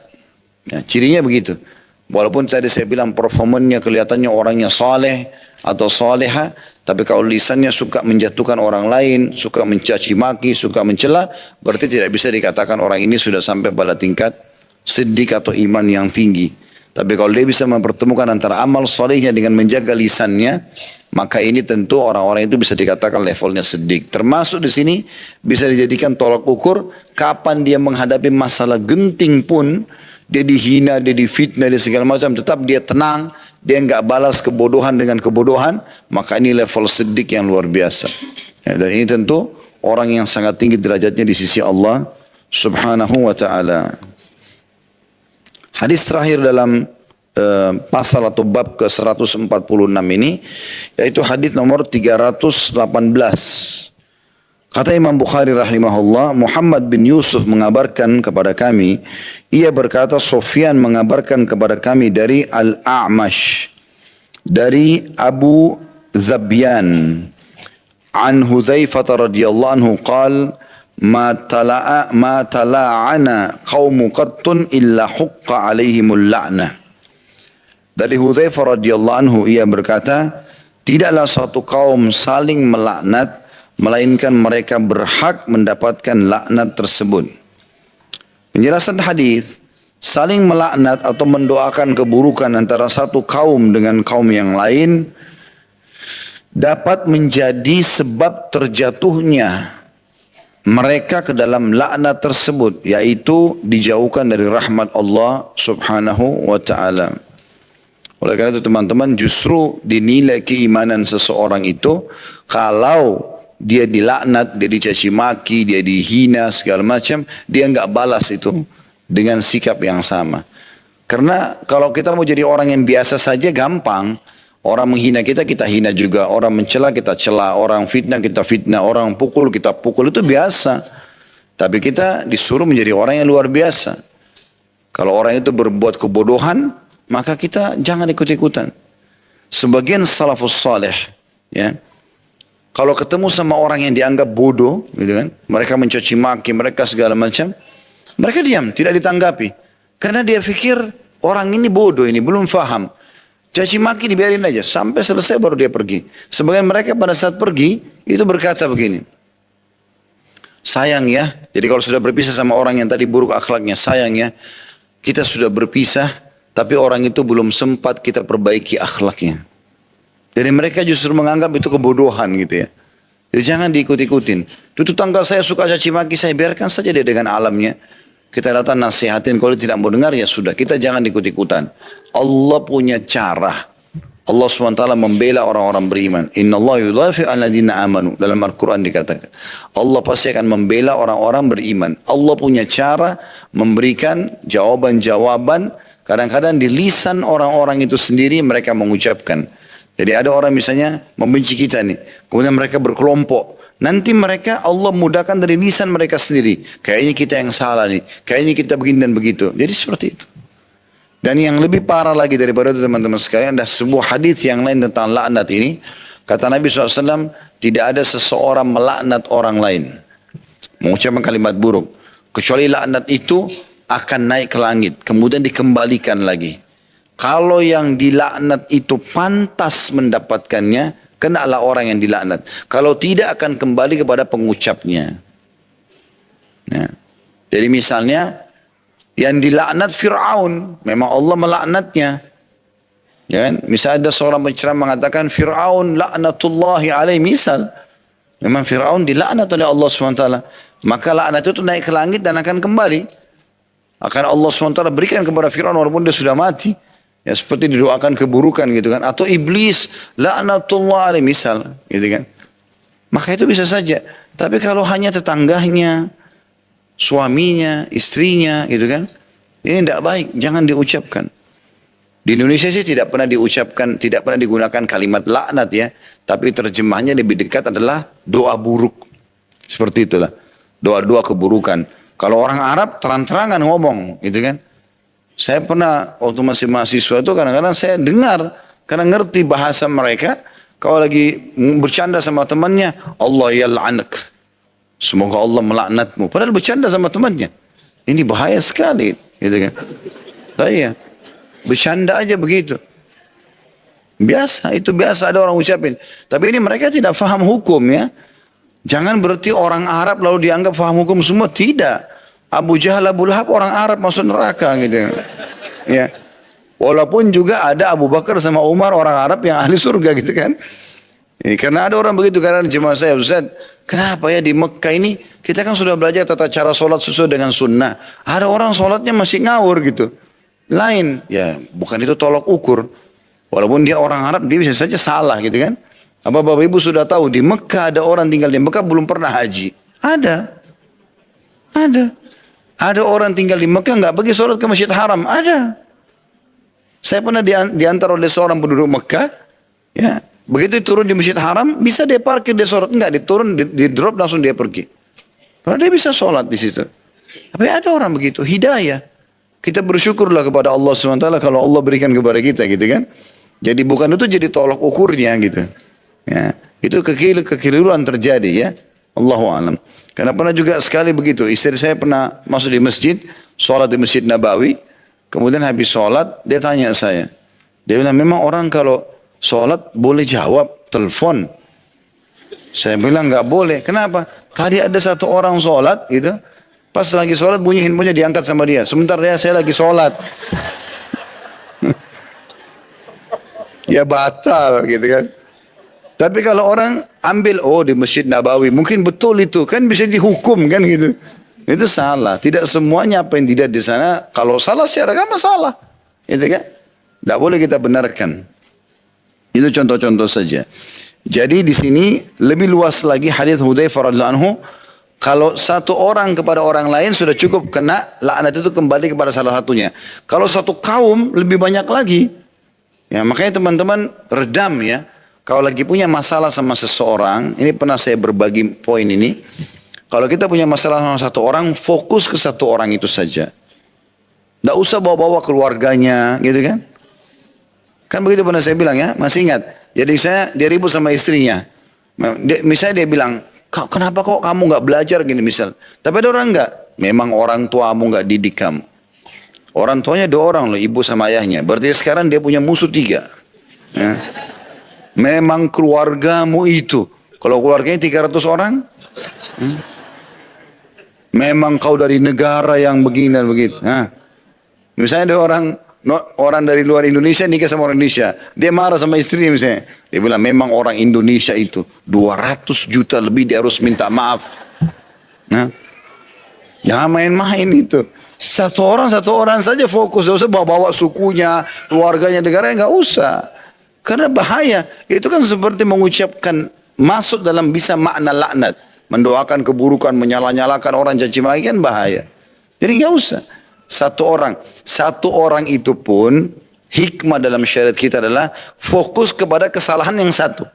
ya, cirinya begitu. Walaupun tadi saya bilang performanya kelihatannya orangnya saleh atau saleha, tapi kalau lisannya suka menjatuhkan orang lain, suka mencaci maki, suka mencela, berarti tidak bisa dikatakan orang ini sudah sampai pada tingkat siddiq atau iman yang tinggi. Tapi kalau dia bisa mempertemukan antara amal salehnya dengan menjaga lisannya, maka ini tentu orang-orang itu bisa dikatakan levelnya siddiq. Termasuk di sini bisa dijadikan tolak ukur kapan dia menghadapi masalah genting pun, dia dihina, dia difitnah, dia segala macam, tetap dia tenang, dia enggak balas kebodohan dengan kebodohan, maka ini level siddiq yang luar biasa. Ya, dan ini tentu orang yang sangat tinggi derajatnya di sisi Allah Subhanahu wa taala. Hadis terakhir dalam pasal atau bab ke-146 ini, yaitu hadis nomor 318. Kata Imam Bukhari rahimahullah, Muhammad bin Yusuf mengabarkan kepada kami, ia berkata Sufyan mengabarkan kepada kami dari Al-A'mash, dari Abu Zabyan, an Hudzaifah radhiyallahu anhu qala ma tala'ana qaumu qattun illa huqqa alaihimul la'nah. Dari Hudzaifah radhiyallahu anhu ia berkata, tidaklah suatu kaum saling melaknat melainkan mereka berhak mendapatkan laknat tersebut. Penjelasan hadis, saling melaknat atau mendoakan keburukan antara satu kaum dengan kaum yang lain dapat menjadi sebab terjatuhnya mereka ke dalam laknat tersebut, yaitu dijauhkan dari rahmat Allah Subhanahu wa taala. Oleh karena itu teman-teman, justru dinilai keimanan seseorang itu kalau dia dilaknat, dia dicaci maki, dia dihina segala macam, dia enggak balas itu dengan sikap yang sama. Karena kalau kita mau jadi orang yang biasa saja gampang. Orang menghina kita, kita hina juga. Orang mencela, kita cela. Orang fitnah, kita fitnah. Orang pukul, kita pukul. Itu biasa. Tapi kita disuruh menjadi orang yang luar biasa. Kalau orang itu berbuat kebodohan, maka kita jangan ikut-ikutan. Sebagian salafus saleh, ya, kalau ketemu sama orang yang dianggap bodoh, gitu kan, mereka mencaci maki, mereka segala macam, mereka diam, tidak ditanggapi. Karena dia pikir orang ini bodoh, ini belum faham. Caci maki dibiarin aja sampai selesai baru dia pergi. Sebagian mereka pada saat pergi itu berkata begini, sayang ya, jadi kalau sudah berpisah sama orang yang tadi buruk akhlaknya, sayang ya, kita sudah berpisah tapi orang itu belum sempat kita perbaiki akhlaknya. Jadi mereka justru menganggap itu kebodohan gitu ya. Jadi jangan diikut-ikutin. Itu tetangga saya suka caci maki, saya biarkan saja dia dengan alamnya. Kita datang nasihatin, kalau tidak mau dengar ya sudah, kita jangan ikut-ikutan. Allah punya cara. Allah SWT membela orang-orang beriman. Inna Allah yudhafi al-ladina amanu. Dalam Al-Quran dikatakan, Allah pasti akan membela orang-orang beriman. Allah punya cara memberikan jawaban-jawaban. Kadang-kadang di lisan orang-orang itu sendiri mereka mengucapkan. Jadi ada orang misalnya membenci kita nih, kemudian mereka berkelompok. Nanti mereka Allah mudahkan dari lisan mereka sendiri. Kayaknya kita yang salah nih. Kayaknya kita begini dan begitu. Jadi seperti itu. Dan yang lebih parah lagi daripada itu teman-teman sekalian, ada sebuah hadis yang lain tentang laknat ini. Kata Nabi SAW, tidak ada seseorang melaknat orang lain. mengucapkan kalimat buruk. Kecuali laknat itu akan naik ke langit, kemudian dikembalikan lagi. Kalau yang dilaknat itu pantas mendapatkannya, kenalah orang yang dilaknat. Kalau tidak, akan kembali kepada pengucapnya. Nah, jadi misalnya yang dilaknat Fir'aun, memang Allah melaknatnya. Ya kan? Misalnya ada seorang penceramah mengatakan Fir'aun laknatullahi alaih, misal. Memang Fir'aun dilaknat oleh Allah SWT. Maka laknat itu naik ke langit dan akan kembali. Akan Allah SWT berikan kepada Fir'aun walaupun dia sudah mati. Ya seperti didoakan keburukan gitu kan. Atau iblis laknatullah alaih, misal. Gitu kan. Maka itu bisa saja. Tapi kalau hanya tetangganya, suaminya, istrinya gitu kan. Ini tidak baik, jangan diucapkan. Di Indonesia sih tidak pernah diucapkan, tidak pernah digunakan kalimat laknat ya. Tapi terjemahnya lebih dekat adalah doa buruk. Seperti itulah. Doa-doa keburukan. Kalau orang Arab terang-terangan ngomong gitu kan. Saya pernah waktu masih mahasiswa itu kadang-kadang saya dengar. Karena ngerti bahasa mereka. Kalau lagi bercanda sama temannya. Allah yal'anak. Semoga Allah melaknatmu. Padahal bercanda sama temannya. Ini bahaya sekali. Gitu kan. Iya. Bercanda aja begitu. Biasa, itu biasa ada orang ucapin. Tapi ini mereka tidak faham hukum ya. Jangan berarti orang Arab lalu dianggap faham hukum semua. Tidak. Abu Jahal, Abu Lahab orang Arab masuk neraka gitu. Ya. Walaupun juga ada Abu Bakar sama Umar orang Arab yang ahli surga gitu kan. Ini karena ada orang begitu, karena jemaah saya, Ustaz, kenapa ya di Mekah ini kita kan sudah belajar tata cara sholat sesuai dengan sunnah. Ada orang sholatnya masih ngawur gitu. Lain, ya bukan itu tolok ukur. Walaupun dia orang Arab, dia bisa saja salah gitu kan. Apa Bapak Ibu sudah tahu di Mekah ada orang tinggal di Mekah belum pernah haji? Ada. Ada orang tinggal di Mekah nggak pergi sholat ke Masjid Haram? Ada. Saya pernah diantar oleh seorang penduduk Mekah, ya. Begitu turun di Masjid Haram, bisa dia parkir, dia sholat. Enggak, diturun, di drop langsung dia pergi. Karena dia bisa sholat di situ. Tapi ada orang begitu, hidayah. Kita bersyukurlah kepada Allah SWT kalau Allah berikan kepada kita gitu kan. Jadi bukan itu jadi tolak ukurnya gitu. Ya, itu kekeliruan terjadi ya. Allahu a'lam. Karena pernah juga sekali begitu. Istri saya pernah masuk di masjid, sholat di Masjid Nabawi. Kemudian habis sholat, dia tanya saya. Dia bilang, memang orang kalau sholat boleh jawab telepon. Saya bilang nggak boleh. Kenapa? Tadi ada satu orang sholat gitu. Pas lagi sholat bunyi handphonenya diangkat sama dia. Sebentar ya saya lagi sholat. Ya batal gitu kan. Tapi kalau orang ambil di Masjid Nabawi mungkin betul itu kan bisa dihukum kan gitu. Itu salah. Tidak semuanya apa yang tidak di sana kalau salah secara agama salah. Gitu kan? Tidak boleh kita benarkan. Itu contoh-contoh saja. Jadi di sini lebih luas lagi hadis Hudzaifah radhiyallahu anhu. Kalau satu orang kepada orang lain sudah cukup kena laknat itu kembali kepada salah satunya. Kalau satu kaum lebih banyak lagi. Ya, makanya teman-teman redam ya. Kalau lagi punya masalah sama seseorang, ini pernah saya berbagi poin ini. Kalau kita punya masalah sama satu orang, fokus ke satu orang itu saja. Tidak usah bawa-bawa keluarganya, gitu kan? Kan begitu pernah saya bilang ya, masih ingat. Jadi dia ribut sama istrinya. Misalnya dia bilang, kenapa kok kamu nggak belajar gini misal. Tapi ada orang nggak. Memang orang tuamu nggak didik kamu. Orang tuanya 2 orang loh, ibu sama ayahnya. Berarti sekarang dia punya musuh 3. Ya. Memang keluargamu itu. Kalau keluarganya 300 orang. Memang kau dari negara yang begini dan begitu. Nah, misalnya ada orang dari luar Indonesia nikah sama orang Indonesia. Dia marah sama istrinya misalnya. Dia bilang memang orang Indonesia itu 200 juta lebih dia harus minta maaf. Nah, jangan main-main itu. Satu orang saja fokus. Tidak usah bawa-bawa sukunya, keluarganya, negaranya. Nggak usah. Karena bahaya. Itu kan seperti mengucapkan masuk dalam bisa makna laknat. Mendoakan keburukan, menyalah-nyalakan orang, caci maki kan bahaya. Jadi nggak usah. Satu orang itu pun hikmah dalam syariat kita adalah fokus kepada kesalahan yang satu.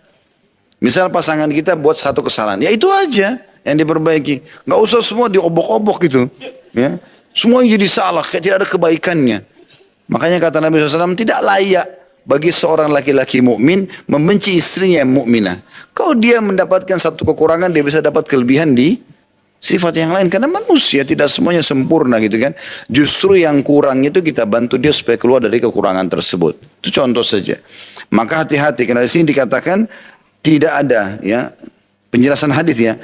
Misal pasangan kita buat satu kesalahan, ya itu aja yang diperbaiki. Nggak usah semua diobok-obok gitu. Ya. Semua yang jadi salah, kayak tidak ada kebaikannya. Makanya kata Nabi SAW, tidak layak bagi seorang laki-laki mukmin membenci istrinya yang mukminah. Kalau dia mendapatkan satu kekurangan, dia bisa dapat kelebihan di sifat yang lain. Karena manusia tidak semuanya sempurna gitu kan. Justru yang kurang itu kita bantu dia supaya keluar dari kekurangan tersebut. Itu contoh saja. Maka hati-hati karena di sini dikatakan tidak ada ya penjelasan hadis ya.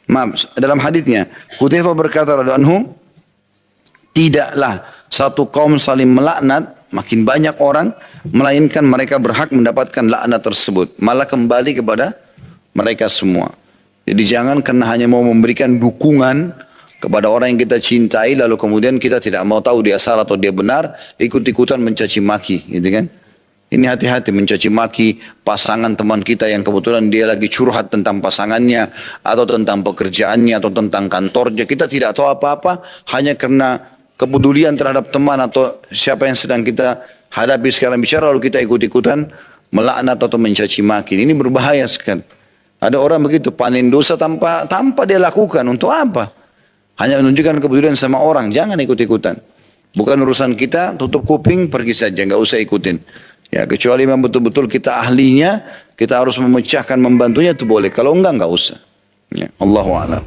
Maaf, dalam hadisnya Hudzaifah berkata radhiyallahu anhu, tidaklah satu kaum saling melaknat makin banyak orang melainkan mereka berhak mendapatkan laknat tersebut, malah kembali kepada mereka semua. Jadi jangan karena hanya mau memberikan dukungan kepada orang yang kita cintai lalu kemudian kita tidak mau tahu dia salah atau dia benar, ikut-ikutan mencaci maki, gitu kan? Ini hati-hati mencaci maki pasangan teman kita yang kebetulan dia lagi curhat tentang pasangannya atau tentang pekerjaannya atau tentang kantornya. Kita tidak tahu apa-apa hanya karena kepedulian terhadap teman atau siapa yang sedang kita hadapi sekarang bicara lalu kita ikut-ikutan melaknat atau mencaci maki. Ini berbahaya sekali. Ada orang begitu panen dosa tanpa dia lakukan. Untuk apa? Hanya menunjukkan kepedulian sama orang. Jangan ikut-ikutan. Bukan urusan kita, tutup kuping, pergi saja. Enggak usah ikutin. Ya, kecuali memang betul-betul kita ahlinya, kita harus memecahkan, membantunya itu boleh. Kalau enggak usah. Ya, Allahu a'lam.